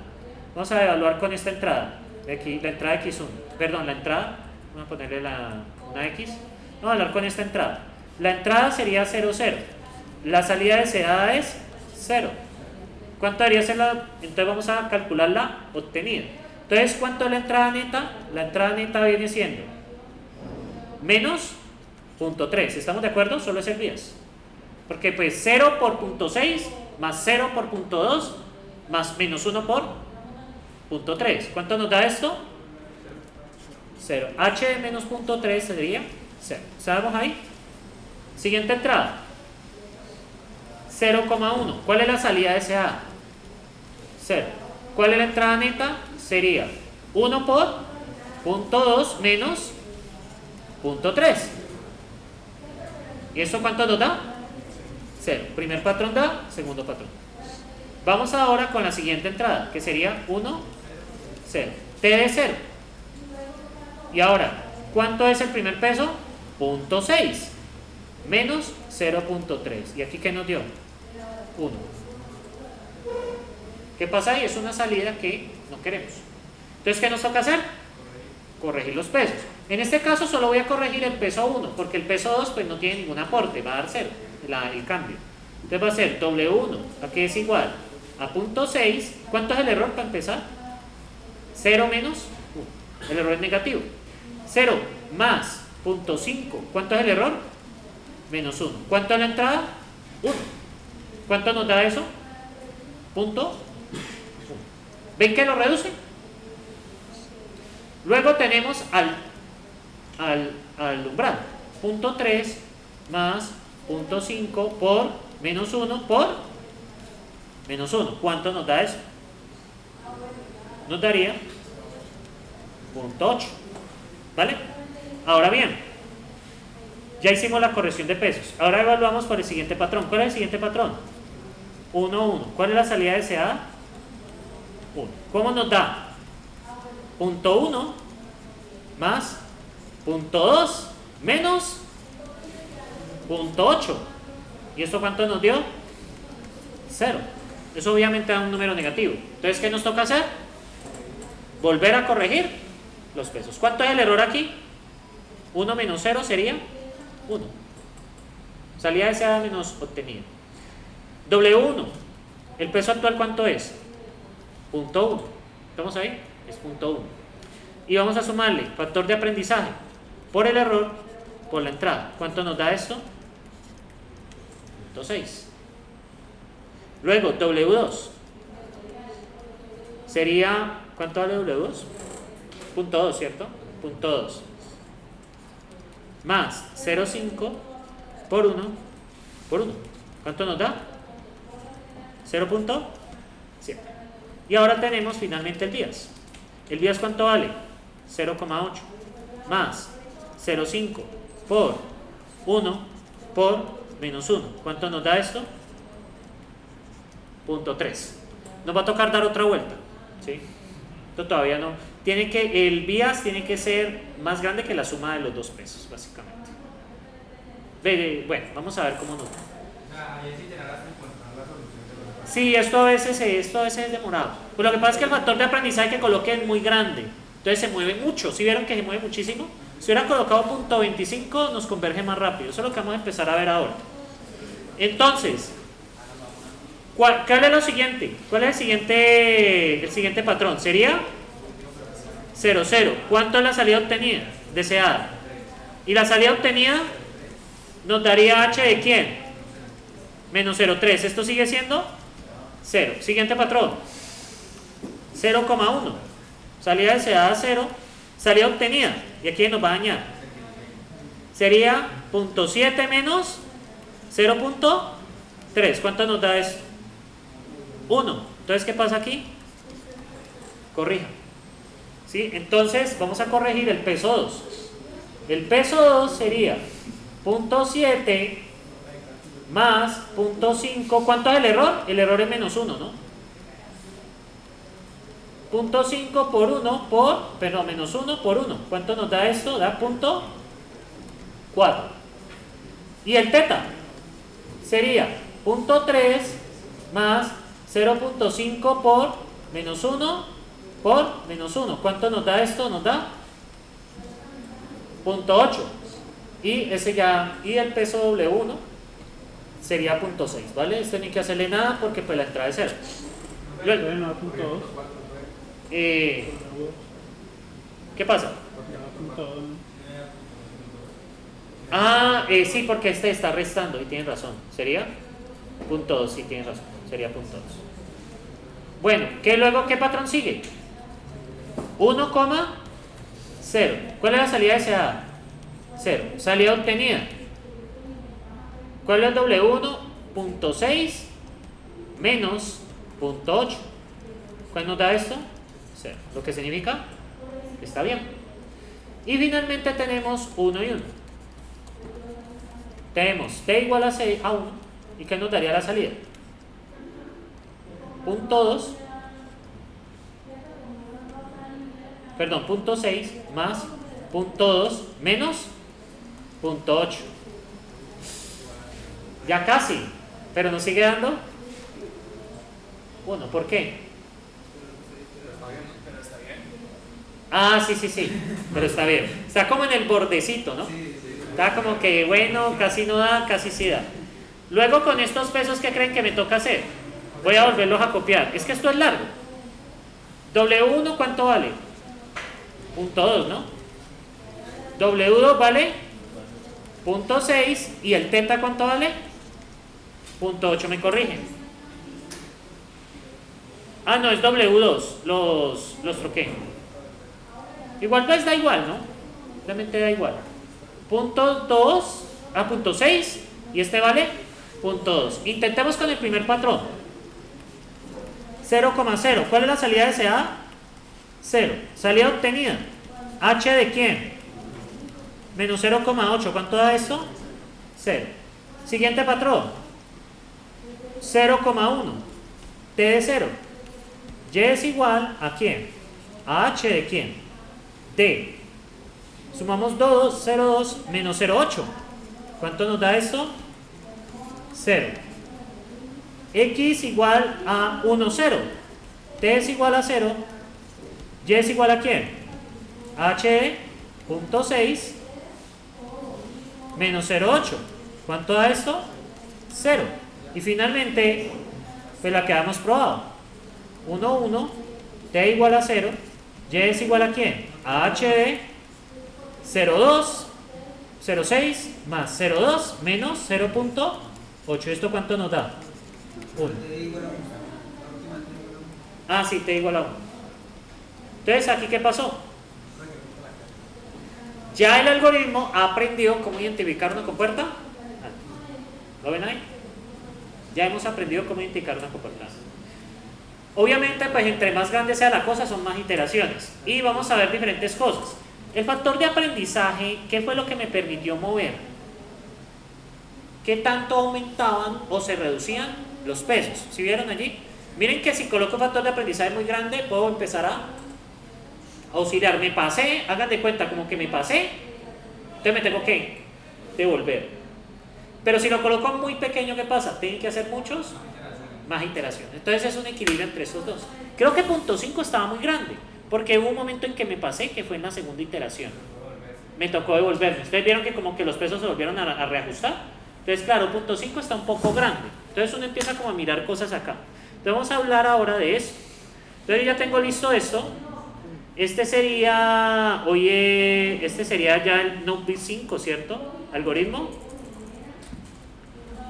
Vamos a evaluar con esta entrada. De aquí, la entrada X1. Perdón, la entrada. Vamos a ponerle una X. Vamos a hablar con esta entrada. La entrada sería 0, 0. La salida deseada es 0. ¿Cuánto debería ser la? Entonces vamos a calcular la obtenida. Entonces, ¿cuánto es la entrada neta? La entrada neta viene siendo menos punto 3. ¿Estamos de acuerdo? Solo es el bias. Porque pues 0 por punto 6 más 0 por punto 2 más menos 1 por punto 3. ¿Cuánto nos da esto? 0. H de menos punto 3 sería 0. ¿Sabemos ahí? Siguiente entrada. 0,1. ¿Cuál es la salida deseada? 0. ¿Cuál es la entrada neta? Sería 1 por punto 2 menos punto 3. ¿Y eso cuánto nos da? 0. Primer patrón da, segundo patrón. Vamos ahora con la siguiente entrada, que sería 1, 0. T de 0. Y ahora, ¿cuánto es el primer peso? Punto 6 menos 0.3. ¿Y aquí qué nos dio? 1. ¿Qué pasa ahí? Es una salida que no queremos. Entonces, ¿qué nos toca hacer? Corregir los pesos. En este caso solo voy a corregir el peso 1, porque el peso 2 pues no tiene ningún aporte, va a dar 0 el cambio. Entonces va a ser W1, aquí es igual a punto 6. ¿Cuánto es el error para empezar? 0 menos 1. El error es negativo. 0 más punto 5. ¿Cuánto es el error? Menos 1. ¿Cuánto es la entrada? 1. ¿Cuánto nos da eso? Punto 1. ¿Ven que lo reduce? Luego tenemos al umbral. Punto 3 más punto 5 por menos 1 por menos 1. ¿Cuánto nos da eso? Nos daría punto 8. ¿Vale? Ahora bien, ya hicimos la corrección de pesos. Ahora evaluamos por el siguiente patrón. ¿Cuál es el siguiente patrón? 1, 1. ¿Cuál es la salida deseada? 1. ¿Cómo nos da? Punto 1 más punto 2 menos punto 8. ¿Y esto cuánto nos dio? 0. Eso obviamente da un número negativo. Entonces, ¿qué nos toca hacer? Volver a corregir los pesos. ¿Cuánto es el error aquí? 1 menos 0 sería 1. Salida deseada menos obtenida. W1, el peso actual, ¿cuánto es? Punto 1. ¿Estamos ahí? Es punto 1. Y vamos a sumarle factor de aprendizaje por el error, por la entrada. ¿Cuánto nos da esto? Punto 6. Luego, W2. Sería, ¿cuánto vale W2? Punto 2, ¿cierto? Punto 2. Más 0,5 por 1 por 1. ¿Cuánto nos da? 0.7. Y ahora tenemos finalmente el vías. ¿El vías cuánto vale? 0,8 más 0,5 por 1 por menos 1. ¿Cuánto nos da esto? 0.3. Nos va a tocar dar otra vuelta, ¿sí? Esto todavía no. El vías tiene que ser más grande que la suma de los dos pesos, básicamente. Bueno, vamos a ver cómo nos va. Ahí sí tendrás que encontrar la solución de los... Sí, esto a veces es demorado. Pues lo que pasa es que el factor de aprendizaje que coloque es muy grande. Entonces se mueve mucho. ¿Sí vieron que se mueve muchísimo? Si hubieran colocado punto 25 nos converge más rápido. Eso es lo que vamos a empezar a ver ahora. Entonces, ¿cuál es lo siguiente? ¿Cuál es el siguiente patrón? Sería 0, 0. ¿Cuánto es la salida obtenida? Deseada. Y la salida obtenida nos daría h de ¿quién? Menos 0,3. Esto sigue siendo 0. Siguiente patrón. 0,1. Salida deseada 0. Salida obtenida. Y aquí nos va a dañar. Sería 0.7 menos 0.3. ¿Cuánto nos da eso? 1. Entonces, ¿qué pasa aquí? Corrija. ¿Sí? Entonces, vamos a corregir el peso 2. El peso 2 sería 0.7 más 0.5. ¿Cuánto es el error? El error es menos 1, ¿no? 0.5 por 1 por, perdón, menos 1 por 1. ¿Cuánto nos da esto? Da 0.4. Y el teta sería 0.3 más 0.5 por menos 1 por menos 1. ¿Cuánto nos da esto? Nos da 0.8. Y el peso W1 sería 0.6, ¿vale? Esto no hay que hacerle nada porque pues la entrada es 0. Luego, ¿qué pasa? Sí, porque este está restando y tienen razón. ¿Sería? 0.2, sí, tienen razón. Sería 0.2. Bueno, ¿qué patrón sigue? 1,0. ¿Cuál es la salida deseada? 0. Salida obtenida. ¿Cuál es W1? 0.6 menos 0.8. ¿Cuál nos da esto? 0. Lo que significa está bien. Y finalmente tenemos 1 y 1. Tenemos t igual a 1. ¿Y qué nos daría la salida? 0.2. Perdón, 0.6 más 0.2 menos 0.8. Ya casi, pero nos sigue dando 1. ¿Por qué? Ah, sí, pero está bien. Está como en el bordecito, ¿no? Está como que, bueno, casi no da, casi sí da. Luego con estos pesos, ¿qué creen que me toca hacer? Voy a volverlos a copiar. Es que esto es largo. W1, ¿cuánto vale? 0.2, ¿no? W2 vale 0.6 y el teta, ¿cuánto vale? 0.8, me corrigen. Ah, no, es W2, los troqué. Igual pues da igual, ¿no? Realmente da igual. 0.2 a 0.6 y este vale 0.2. Intentemos con el primer patrón. 0,0. ¿Cuál es la salida deseada? 0. Salida obtenida. ¿H de quién? Menos 0,8. ¿Cuánto da esto? 0. Siguiente patrón. 0,1. T de 0. Y es igual a quién? A H de quién? D. Sumamos 2, 0,2 menos 0,8. ¿Cuánto nos da esto? 0. X igual a 1, 0. T es igual a 0. Y es igual a quién? H de 0.6 menos 0,8. ¿Cuánto da esto? 0. Y finalmente, pues la que habíamos probado. 1, 1, t igual a 0, y es igual a ¿quién? A h de 0,2, 0,6 más 0,2 menos 0,8. ¿Esto cuánto nos da? 1. Ah, sí, t igual a 1. Entonces, ¿aquí qué pasó? Ya el algoritmo ha aprendido cómo identificar una compuerta. ¿Lo ven ahí? Ya hemos aprendido cómo identificar una compuerta. Obviamente, pues entre más grande sea la cosa, son más iteraciones. Y vamos a ver diferentes cosas. El factor de aprendizaje, ¿qué fue lo que me permitió mover? ¿Qué tanto aumentaban o se reducían los pesos? ¿Sí vieron allí? Miren que si coloco un factor de aprendizaje muy grande, puedo empezar a auxiliar. Me pasé, hagan de cuenta como que me pasé, entonces me tengo que devolver. Pero si lo coloco muy pequeño, ¿qué pasa? Tienen que hacer muchos más iteraciones. Entonces es un equilibrio entre esos dos. Creo que punto 5 estaba muy grande, porque hubo un momento en que me pasé, que fue en la segunda iteración. Me tocó devolverme. Ustedes vieron que como que los pesos se volvieron a reajustar. Entonces, claro, punto 5 está un poco grande. Entonces uno empieza como a mirar cosas acá. Entonces vamos a hablar ahora de eso. Entonces ya tengo listo esto. Este sería ya el Notebook 5, ¿cierto? Algoritmo.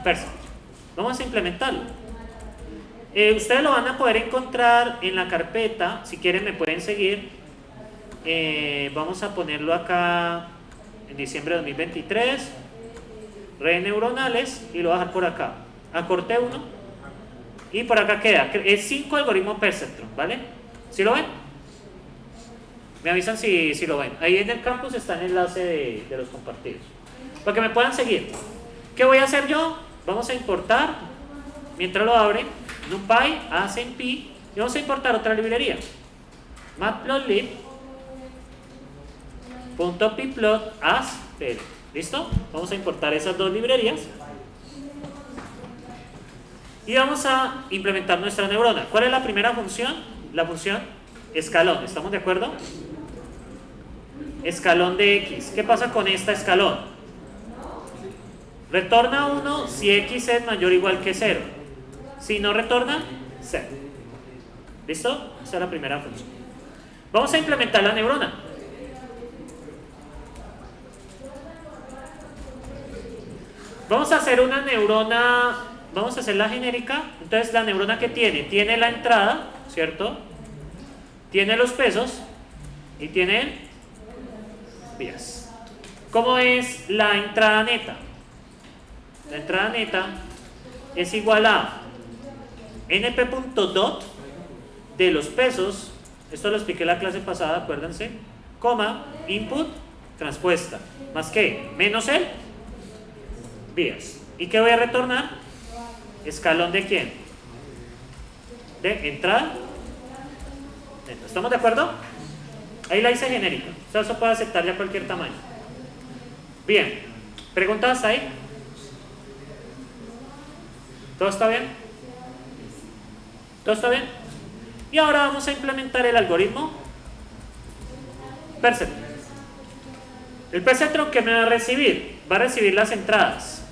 Perfecto. Vamos a implementarlo. Ustedes lo van a poder encontrar en la carpeta. Si quieren me pueden seguir. Vamos a ponerlo acá en diciembre de 2023. Redes neuronales y lo voy a dejar por acá. Acorté 1 y por acá queda. Es 5 algoritmo perceptron, ¿vale? ¿Sí lo ven? Me avisan si lo ven. Ahí en el campus está el enlace de los compartidos. Para que me puedan seguir. ¿Qué voy a hacer yo? Vamos a importar, mientras lo abre, NumPy, ASMP, y vamos a importar otra librería. Matplotlib.pyplot as.pl. ¿Listo? Vamos a importar esas dos librerías. Y vamos a implementar nuestra neurona. ¿Cuál es la primera función? La función escalón. ¿Estamos de acuerdo? Escalón de x. ¿Qué pasa con esta escalón? Retorna 1 si x es mayor o igual que 0. Si no retorna, 0. ¿Listo? Esa es la primera función. Vamos a implementar la neurona. Vamos a hacer una neurona, vamos a hacer la genérica. Entonces la neurona que tiene la entrada, ¿cierto? Tiene los pesos y tiene vías. ¿Cómo es la entrada neta? La entrada neta es igual a np.dot de los pesos, esto lo expliqué en la clase pasada, acuérdense, coma, input, transpuesta, más que, menos el vías. ¿Y qué voy a retornar? ¿Escalón de quién? De entrada. ¿Estamos de acuerdo? Ahí la hice genérica. O sea, eso puede aceptar ya cualquier tamaño. Bien. ¿Preguntas ahí? ¿Todo está bien? ¿Todo está bien? Y ahora vamos a implementar el algoritmo Perceptron. El Perceptron, ¿qué me va a recibir? Va a recibir las entradas,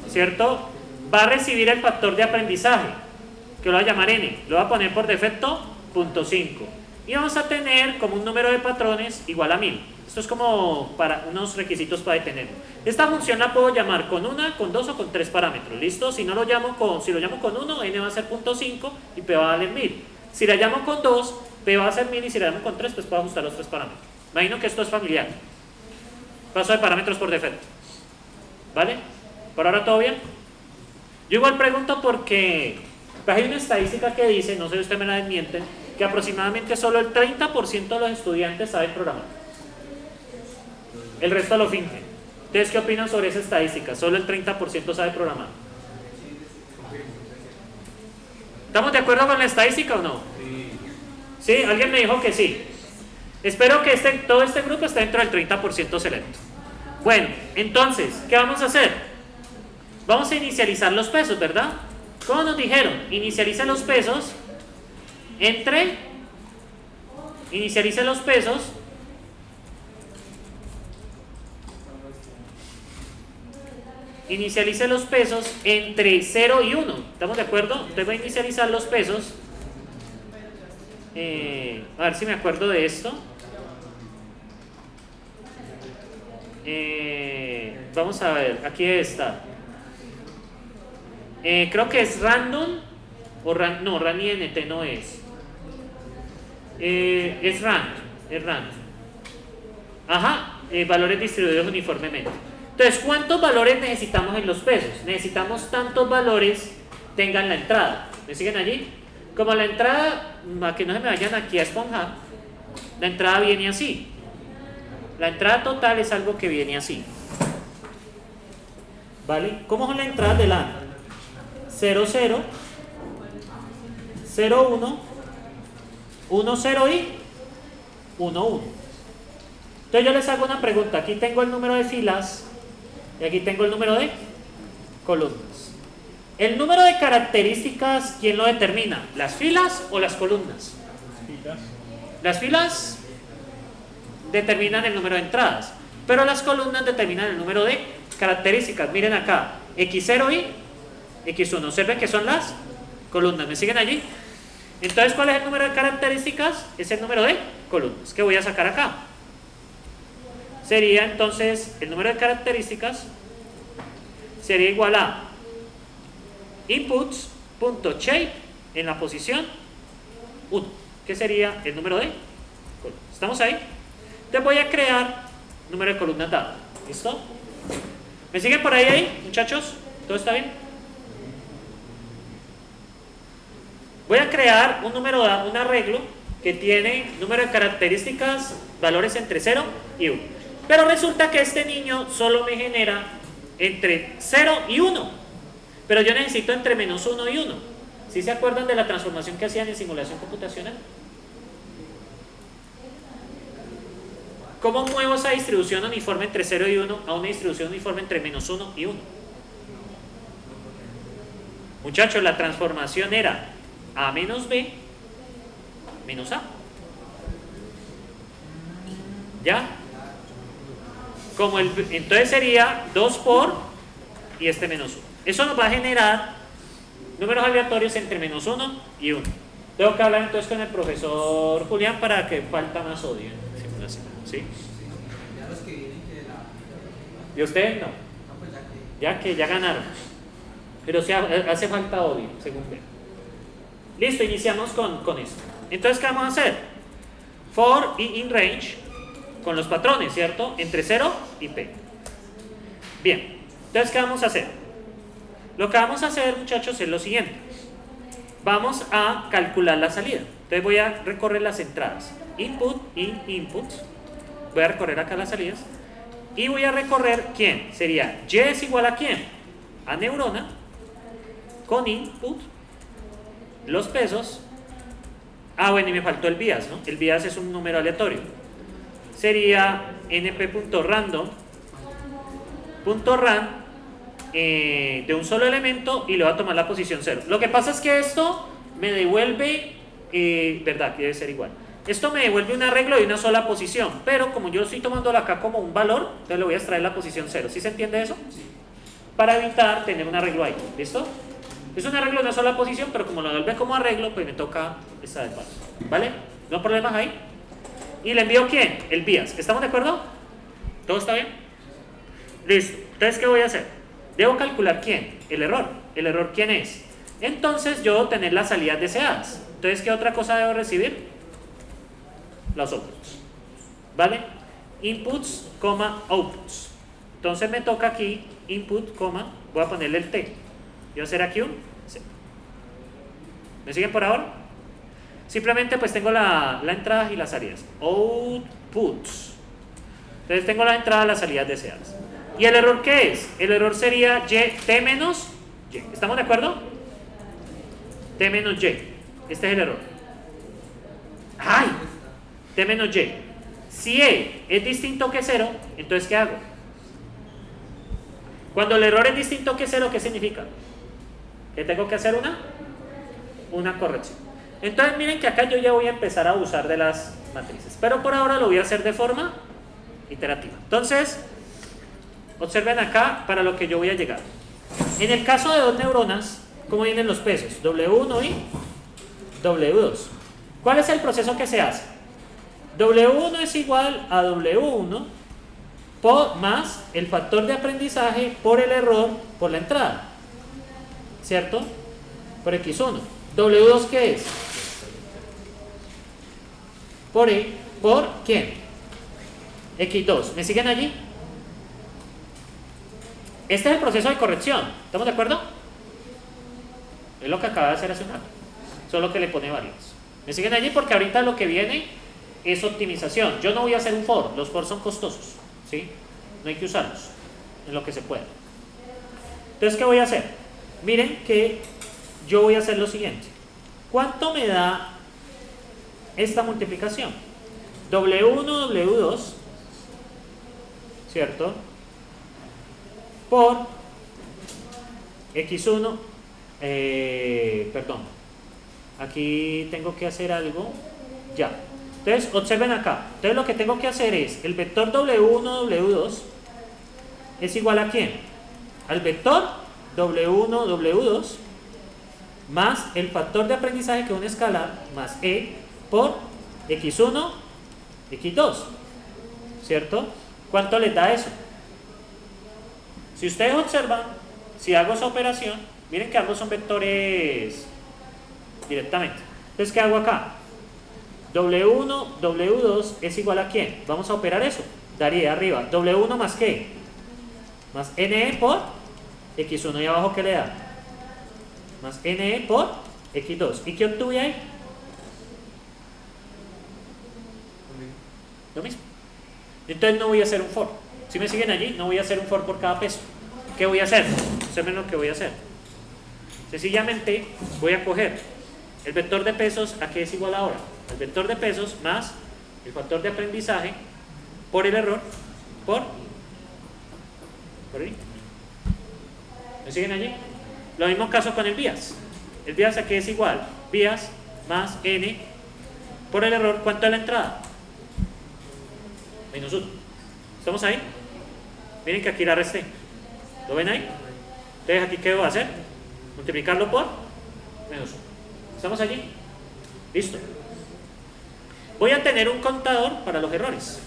¿cierto? Va a recibir el factor de aprendizaje, que lo voy a llamar n, lo voy a poner por defecto .5, y vamos a tener como un número de patrones igual a 1000. Esto es como para unos requisitos para detener. Esta función la puedo llamar con 1, con 2 o con 3 parámetros, ¿listo? Si lo llamo con 1, n va a ser .5 y p va a valer 1000. Si la llamo con 2, p va a ser 1000, y si la llamo con 3, pues puedo ajustar los 3 parámetros. Imagino que esto es familiar. Paso de parámetros por defecto. ¿Vale? ¿Por ahora todo bien? Yo igual pregunto porque pues hay una estadística que dice, no sé si usted me la desmienten, que aproximadamente solo el 30% de los estudiantes saben programar. El resto lo fingen. ¿Ustedes qué opinan sobre esa estadística? Solo el 30% sabe programar. ¿Estamos de acuerdo con la estadística o no? ¿Sí? ¿Alguien me dijo que sí? Espero que todo este grupo esté dentro del 30% selecto. Bueno, entonces, ¿qué vamos a hacer? Vamos a inicializar los pesos, ¿verdad? ¿Cómo nos dijeron? Inicialice los pesos inicialice los pesos entre 0 y 1. ¿Estamos de acuerdo? Entonces voy a inicializar los pesos. A ver si me acuerdo de esto. Vamos a ver, aquí está. Creo que es random o no, RANINT no es. Es rand. Ajá, valores distribuidos uniformemente. Entonces, ¿cuántos valores necesitamos en los pesos? Necesitamos tantos valores tengan la entrada. ¿Me siguen allí? Como la entrada, para que no se me vayan aquí a esponjar, la entrada viene así. La entrada total es algo que viene así. ¿Vale? ¿Cómo son las entradas del AND? 0, 0, 0, 1, 1, 0 y 1, 1. Entonces yo les hago una pregunta. Aquí tengo el número de filas y aquí tengo el número de columnas. El número de características, ¿quién lo determina? ¿Las filas o las columnas? Las filas determinan el número de entradas, pero las columnas determinan el número de características. Miren acá, X0 y X1. Observen que son las columnas. ¿Me siguen allí? Entonces, ¿cuál es el número de características? Es el número de columnas. ¿Qué voy a sacar acá? Sería entonces el número de características sería igual a inputs.shape en la posición 1, que sería el número de columnas. ¿Estamos ahí? Entonces voy a crear número de columnas dado. ¿Listo? ¿Me siguen por ahí, muchachos? ¿Todo está bien? Voy a crear un arreglo que tiene número de características, valores entre 0 y 1. Pero resulta que este niño solo me genera entre 0 y 1. Pero yo necesito entre menos 1 y 1. ¿Sí se acuerdan de la transformación que hacían en simulación computacional? ¿Cómo muevo esa distribución uniforme entre 0 y 1 a una distribución uniforme entre menos 1 y 1? Muchachos, la transformación era A menos B menos A. ¿Ya? Entonces sería 2 por y este menos 1. Eso nos va a generar números aleatorios entre menos 1 y 1. Tengo que hablar entonces con el profesor Julián para que falta más odio en simulación. ¿Sí? Ya los que vienen que ¿Y ustedes no? No, pues Ya ganaron. Pero sí hace falta odio, según ve. Listo, iniciamos con esto. Entonces, ¿qué vamos a hacer? For y in range con los patrones, ¿cierto? Entre 0 y P. Bien, entonces, ¿qué vamos a hacer? Lo que vamos a hacer, muchachos, es lo siguiente. Vamos a calcular la salida. Entonces voy a recorrer las entradas. Input, input. Voy a recorrer acá las salidas. Y voy a recorrer, ¿quién? Sería Y es igual a ¿quién? A neurona. Con input. Los pesos. Ah, bueno, y me faltó el bias, ¿no? El bias es un número aleatorio. Sería np.random.ran de un solo elemento y le voy a tomar la posición 0. Lo que pasa es que esto me devuelve, ¿verdad? Que debe ser igual. Esto me devuelve un arreglo de una sola posición, pero como yo estoy tomando acá como un valor, entonces le voy a extraer la posición 0. ¿Sí se entiende eso? Sí. Para evitar tener un arreglo ahí. ¿Listo? Es un arreglo de una sola posición, pero como lo devuelve como arreglo, pues me toca esta de paso. ¿Vale? ¿No hay problemas ahí? ¿Y le envío quién? El bias. ¿Estamos de acuerdo? ¿Todo está bien? Listo. Entonces, ¿qué voy a hacer? Debo calcular quién, el error. ¿El error quién es? Entonces yo debo tener las salidas deseadas. Entonces, ¿qué otra cosa debo recibir? Los outputs. ¿Vale? Inputs, outputs. Entonces me toca aquí input, voy a ponerle el T. ¿Y va a ser aquí un C? ¿Me siguen por ahora? Simplemente pues tengo la entrada y las salidas. Outputs. Entonces tengo la entrada y las salidas deseadas. ¿Y el error qué es? El error sería T menos Y. ¿Estamos de acuerdo? T menos Y. Este es el error. ¡Ay! T menos Y. Si E es distinto que 0, entonces ¿qué hago? Cuando el error es distinto que 0, ¿qué significa? Que tengo que hacer una corrección. Entonces miren que acá yo ya voy a empezar a usar de las matrices. Pero por ahora lo voy a hacer de forma iterativa. Entonces, Observen acá para lo que yo voy a llegar. En el caso de dos neuronas, ¿cómo vienen los pesos? W1 y W2. ¿Cuál es el proceso que se hace? W1 es igual a W1 más el factor de aprendizaje por el error por la entrada, ¿cierto? Por X1. W2 ¿qué es? Por ¿quién? X2. ¿Me siguen allí? Este es el proceso de corrección. ¿Estamos de acuerdo? Es lo que acaba de hacer hace un rato. Solo que le pone variables. ¿Me siguen allí? Porque ahorita lo que viene es optimización. Yo no voy a hacer un for. Los for son costosos, ¿sí? No hay que usarlos en lo que se pueda. Entonces, ¿qué voy a hacer? Miren que yo voy a hacer lo siguiente. ¿Cuánto me da esta multiplicación? W1, W2, ¿cierto? Por X1, perdón, aquí tengo que hacer algo, ya. Entonces, observen acá. Entonces, lo que tengo que hacer es, el vector W1, W2 es igual a ¿quién? Al vector W1, W2 más el factor de aprendizaje que es un escalar más E por X1, X2, ¿cierto? ¿Cuánto les da eso? Si ustedes observan, si hago esa operación, miren que ambos son vectores directamente. Entonces, ¿qué hago acá? W1, W2 es igual a ¿quién? Vamos a operar eso. Daría arriba, W1 más ¿qué? Más NE por X1 y abajo ¿qué le da? Más NE por X2. ¿Y qué obtuve ahí? Lo mismo. Entonces no voy a hacer un for. Si me siguen allí, no voy a hacer un for por cada peso. ¿Qué voy a hacer? Observen lo que voy a hacer. Sencillamente voy a coger el vector de pesos, ¿a qué es igual ahora? El vector de pesos más el factor de aprendizaje por el error por ahí. ¿Me siguen allí? Lo mismo caso con el vías. El vías ¿a qué es igual? Vías más n por el error, ¿cuánto es la entrada? Menos 1. ¿Estamos ahí? Miren que aquí la resté. ¿Lo ven ahí? Entonces aquí ¿qué debo hacer? Multiplicarlo por menos 1. ¿Estamos allí? Listo. Voy a tener un contador para los errores.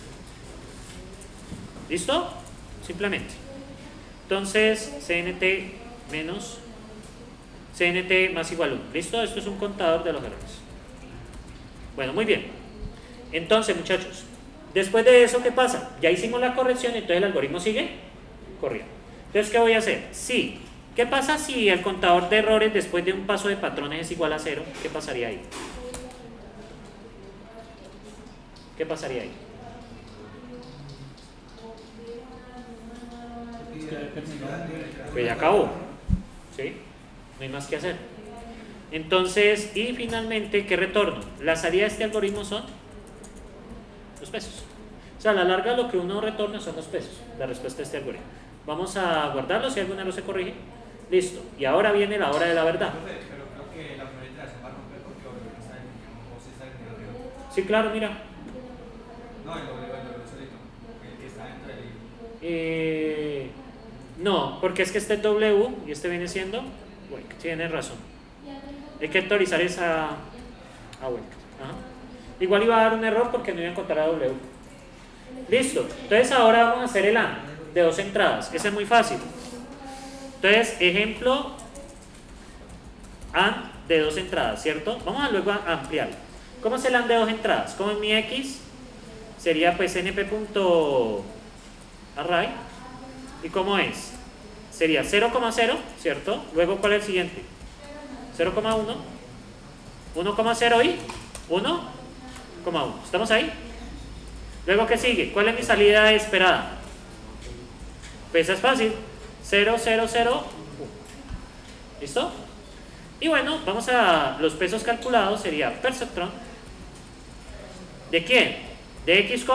¿Listo? Simplemente. Entonces, CNT menos CNT más igual 1. ¿Listo? Esto es un contador de los errores. Bueno, muy bien. Entonces, muchachos, después de eso, ¿qué pasa? Ya hicimos la corrección, entonces el algoritmo sigue corriendo. Entonces, ¿qué voy a hacer? Sí. ¿Qué pasa si el contador de errores después de un paso de patrones es igual a 0? ¿Qué pasaría ahí? ¿Qué pasaría ahí? Pues ya acabó. ¿Sí? No hay más que hacer. Entonces, y finalmente, ¿qué retorno? La salida de este algoritmo son los pesos. O sea, a la larga lo que uno retorna son los pesos. La respuesta de este algoritmo. Vamos a guardarlo si alguna no se corrige. Listo. Y ahora viene la hora de la verdad. Pero creo que la primera se va a romper porque no está o se está en el río. Sí, claro, mira. No, el W solito. El que está dentro del libro. No, porque es que este es W y este viene siendo vuelta. Tienes razón. Hay que actualizar esa vuelta. Ajá. Igual iba a dar un error porque no iba a encontrar a W. Listo. Entonces ahora vamos a hacer el AND de 2 entradas. Ese es muy fácil. Entonces, ejemplo AND de 2 entradas, ¿cierto? Vamos a luego a ampliarlo. ¿Cómo es el AND de 2 entradas? Como en mi X sería pues np.array. ¿Y cómo es? Sería 0,0, ¿cierto? Luego, ¿cuál es el siguiente? 0,1, 1,0 y 1,1. ¿Estamos ahí? Luego, ¿qué sigue? ¿Cuál es mi salida esperada? Pues es fácil. 0, 0, 0, 1. ¿Listo? Y bueno, vamos a los pesos calculados. Sería perceptron. ¿De quién? De X,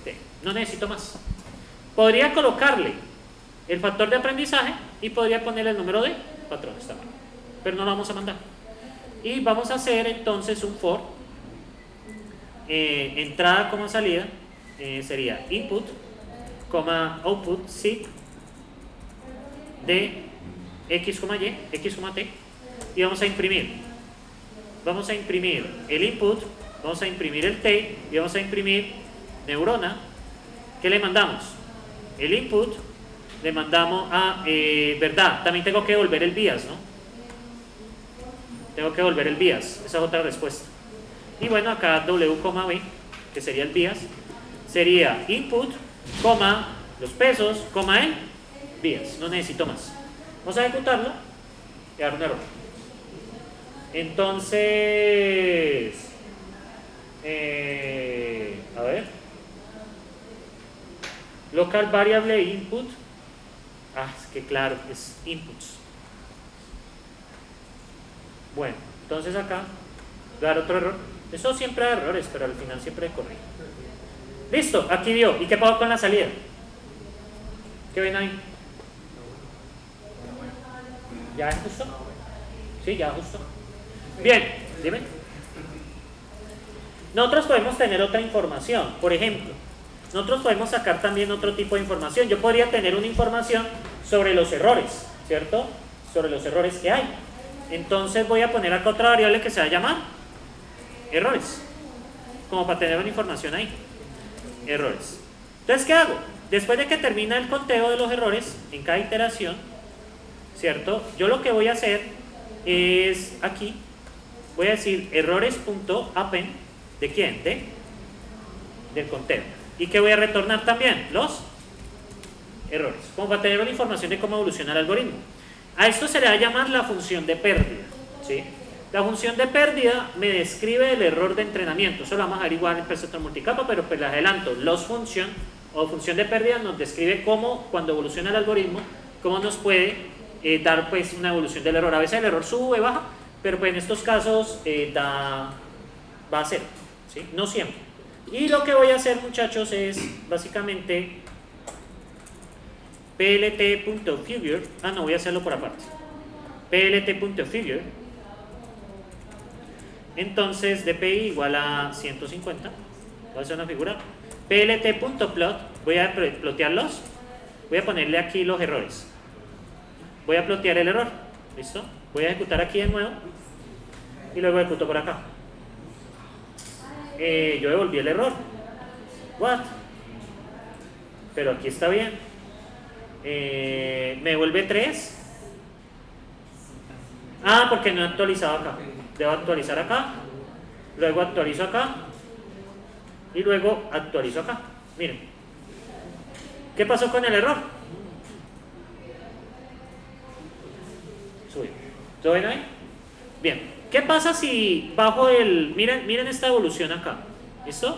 T. No necesito más. Podría colocarle el factor de aprendizaje y podría ponerle el número de patrones también. Pero no lo vamos a mandar. Y vamos a hacer entonces un for. Entrada como salida sería input, output sig de x, y, x, t, y vamos a imprimir. Vamos a imprimir el input, vamos a imprimir el t y vamos a imprimir neurona. ¿Qué le mandamos? El input le mandamos a, verdad, también tengo que devolver el bias, ¿no? Tengo que devolver el bias, esa es otra respuesta. Y bueno, acá w, b, que sería el bias, sería input, los pesos, el bias, no necesito más. Vamos a ejecutarlo y dar un error. Entonces, a ver, local variable input, es que claro, es inputs. Bueno, entonces acá dar otro error. Eso siempre da errores, pero al final siempre corrige. Listo, aquí vio. ¿Y qué pasó con la salida? ¿Qué ven ahí? ¿Ya es justo? Sí, ya justo. Bien, dime. Nosotros podemos tener otra información. Por ejemplo, nosotros podemos sacar también otro tipo de información. Yo podría tener una información sobre los errores, ¿cierto? Sobre los errores que hay. Entonces voy a poner acá otra variable que se va a llamar errores, como para tener una información ahí. Errores. Entonces, ¿qué hago? Después de que termina el conteo de los errores en cada iteración, ¿cierto? Yo lo que voy a hacer es aquí, voy a decir errores.append, ¿de quién? Del conteo. ¿Y qué voy a retornar también? Los errores, como para tener una información de cómo evoluciona el algoritmo. A esto se le va a llamar la función de pérdida, ¿sí? La función de pérdida me describe el error de entrenamiento. Eso lo vamos a ver igual en perceptor multicapa, pero pues les adelanto. Loss function o función de pérdida nos describe cómo, cuando evoluciona el algoritmo, cómo nos puede dar pues una evolución del error. A veces el error sube, baja, pero pues en estos casos va a ser, ¿sí? No siempre. Y lo que voy a hacer, muchachos, es básicamente plt.figure. No, voy a hacerlo por aparte. plt.figure. Entonces dpi igual a 150. Voy a hacer una figura. plt.plot. Voy a plotearlos. Voy a ponerle aquí los errores. Voy a plotear el error. ¿Listo? Voy a ejecutar aquí de nuevo. Y luego ejecuto por acá. Yo devolví el error. What? Pero aquí está bien. Me devuelve 3. Porque no he actualizado acá. Debo actualizar acá. Luego actualizo acá. Y luego actualizo acá. Miren. ¿Qué pasó con el error? Subí. ¿Todo bien ahí? Bien. ¿Qué pasa si bajo el... Miren esta evolución acá. ¿Listo?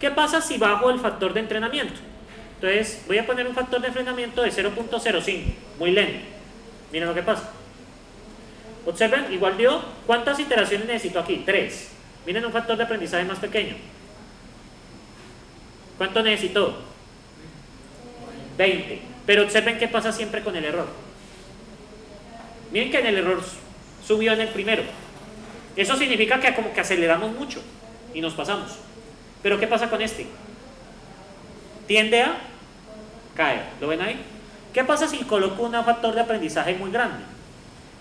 ¿Qué pasa si bajo el factor de entrenamiento? Entonces voy a poner un factor de entrenamiento de 0.05. Muy lento. Miren lo que pasa. Observen, igual dio. ¿Cuántas iteraciones necesito aquí? 3. Miren un factor de aprendizaje más pequeño. ¿Cuánto necesito? 20. Pero observen qué pasa siempre con el error. Miren que en el error subió en el primero. Eso significa que como que aceleramos mucho y nos pasamos. Pero ¿qué pasa con este? Tiende a caer. ¿Lo ven ahí? ¿Qué pasa si coloco un factor de aprendizaje muy grande?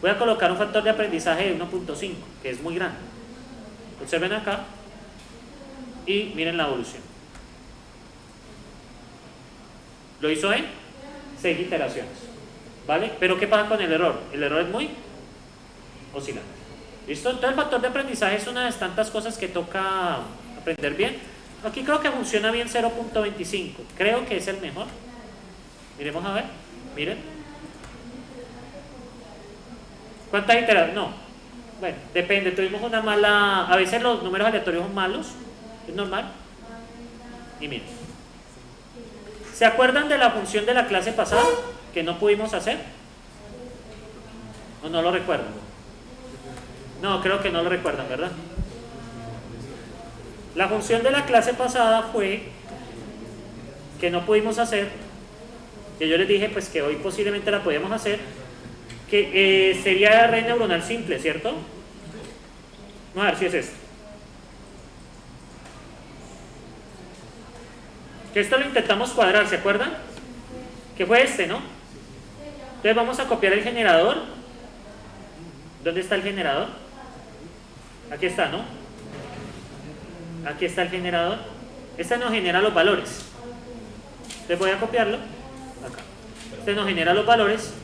Voy a colocar un factor de aprendizaje de 1.5, que es muy grande. Observen acá y miren la evolución. Lo hizo en 6 iteraciones, ¿vale? Pero ¿qué pasa con el error? El error es muy oscilante. ¿Listo? Entonces el factor de aprendizaje es una de tantas cosas que toca aprender bien. Aquí creo que funciona bien 0.25. Creo que es el mejor. Miremos a ver. Miren. ¿Cuántas iteraciones? No. Bueno, depende. Tuvimos una mala... A veces los números aleatorios son malos. Es normal. Y miren. ¿Se acuerdan de la función de la clase pasada que no pudimos hacer? ¿O no lo recuerdan? No, creo que no lo recuerdan, ¿verdad? La función de la clase pasada fue que no pudimos hacer, que yo les dije pues que hoy posiblemente la podíamos hacer, que sería red neuronal simple, ¿cierto? Vamos a ver si es esto. Que esto lo intentamos cuadrar, ¿se acuerdan? Que fue este, ¿no? Entonces vamos a copiar el generador. ¿Dónde está el generador? Aquí está, ¿no? Aquí está el generador. Este nos genera los valores. Entonces voy a copiarlo. Acá. Este nos genera los valores.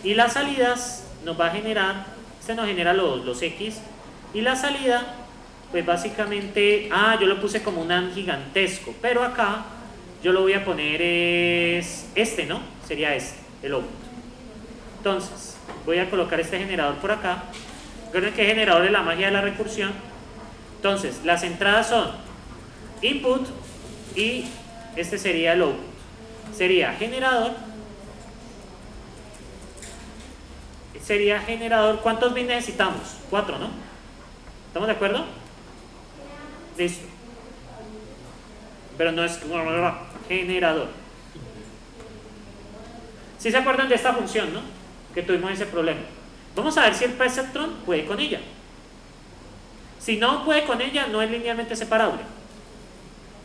Y las salidas nos va a generar. Este nos genera los X. Y la salida, pues básicamente. Yo lo puse como un AND gigantesco. Pero acá yo lo voy a poner es este, ¿no? Sería este, el output. Entonces, voy a colocar este generador por acá. Recuerden que generador es la magia de la recursión. Entonces, las entradas son input y este sería el output. Sería generador. Sería generador. ¿Cuántos bits necesitamos? 4, ¿no? ¿Estamos de acuerdo? Listo. Pero no es generador. ¿Sí se acuerdan de esta función, no? Que tuvimos ese problema. Vamos a ver si el perceptron puede con ella. Si no puede con ella, no es linealmente separable.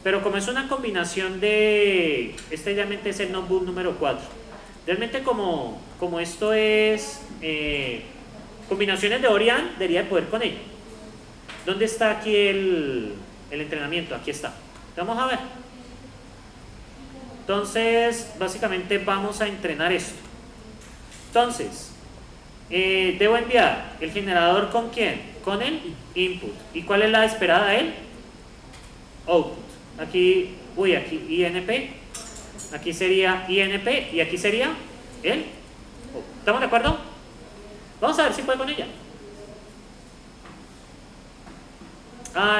Pero como es una combinación de... Este realmente es el notebook número 4. Realmente como esto es combinaciones de Orion, debería de poder con ella. ¿Dónde está aquí el entrenamiento? Aquí está. Vamos a ver. Entonces, básicamente vamos a entrenar esto. Entonces, debo enviar el generador ¿con quién? Con el input. ¿Y cuál es la esperada? El output. Aquí, aquí INP. Aquí sería INP y aquí sería el output. ¿Estamos de acuerdo? Vamos a ver si puede con ella.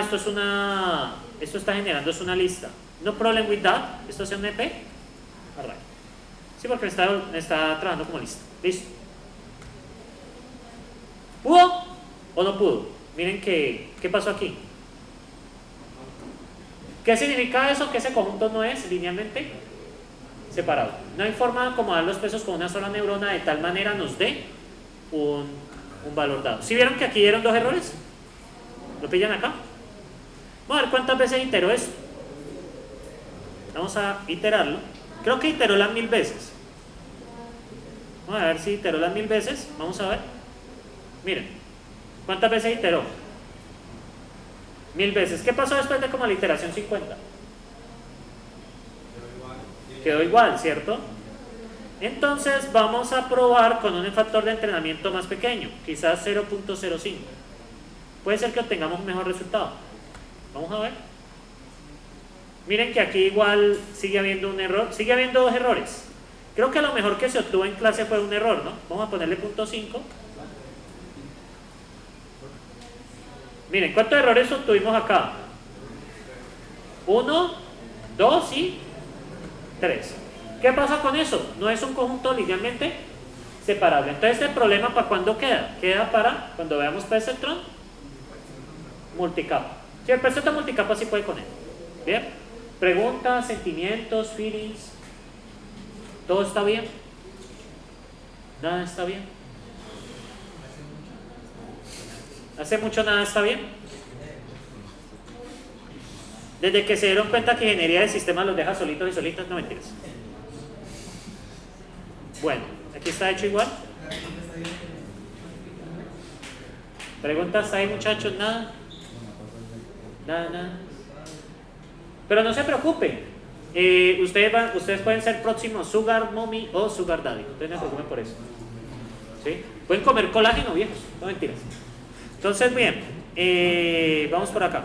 Esto está generando es una lista. No problem with that. Esto es un EP. Alright. Sí, porque me está trabajando como lista. Listo. ¿Pudo o no pudo? Miren qué pasó aquí. ¿Qué significa eso? Que ese conjunto no es linealmente separado. No hay forma de acomodar los pesos con una sola neurona de tal manera nos dé un valor dado. ¿Sí vieron que aquí dieron 2 errores? ¿Lo pillan acá? Vamos a ver cuántas veces iteró esto. Vamos a iterarlo. Creo que iteró las 1000 veces. Vamos a ver si iteró las 1000 veces. Vamos a ver. Miren. ¿Cuántas veces iteró? 1000 veces. ¿Qué pasó después de como la iteración 50? Quedó igual, ¿cierto? Entonces vamos a probar con un factor de entrenamiento más pequeño. Quizás 0.05. Puede ser que obtengamos un mejor resultado. Vamos a ver. Miren que aquí igual sigue habiendo un error. Sigue habiendo 2 errores. Creo que lo mejor que se obtuvo en clase fue un error, ¿no? Vamos a ponerle 0.5. Miren, ¿cuántos errores obtuvimos acá? 1, 2 y 3. ¿Qué pasa con eso? No es un conjunto linealmente separable. Entonces, ¿este problema para cuándo queda? Queda para cuando veamos perceptron multicapa. Si el perceptron multicapa sí puede con él. ¿Bien? Preguntas, sentimientos, feelings. ¿Todo está bien? ¿Nada está bien? ¿Hace mucho nada está bien? Desde que se dieron cuenta que ingeniería de sistemas los deja solitos y solitas, no mentiras. Bueno, aquí está hecho igual. ¿Preguntas ahí, muchachos? ¿Nada? Nada. Pero no se preocupen. Ustedes pueden ser próximos Sugar Mommy o Sugar Daddy. Ustedes no se preocupen por eso. ¿Sí? Pueden comer colágeno, viejos. No mentiras. Entonces, bien. Vamos por acá.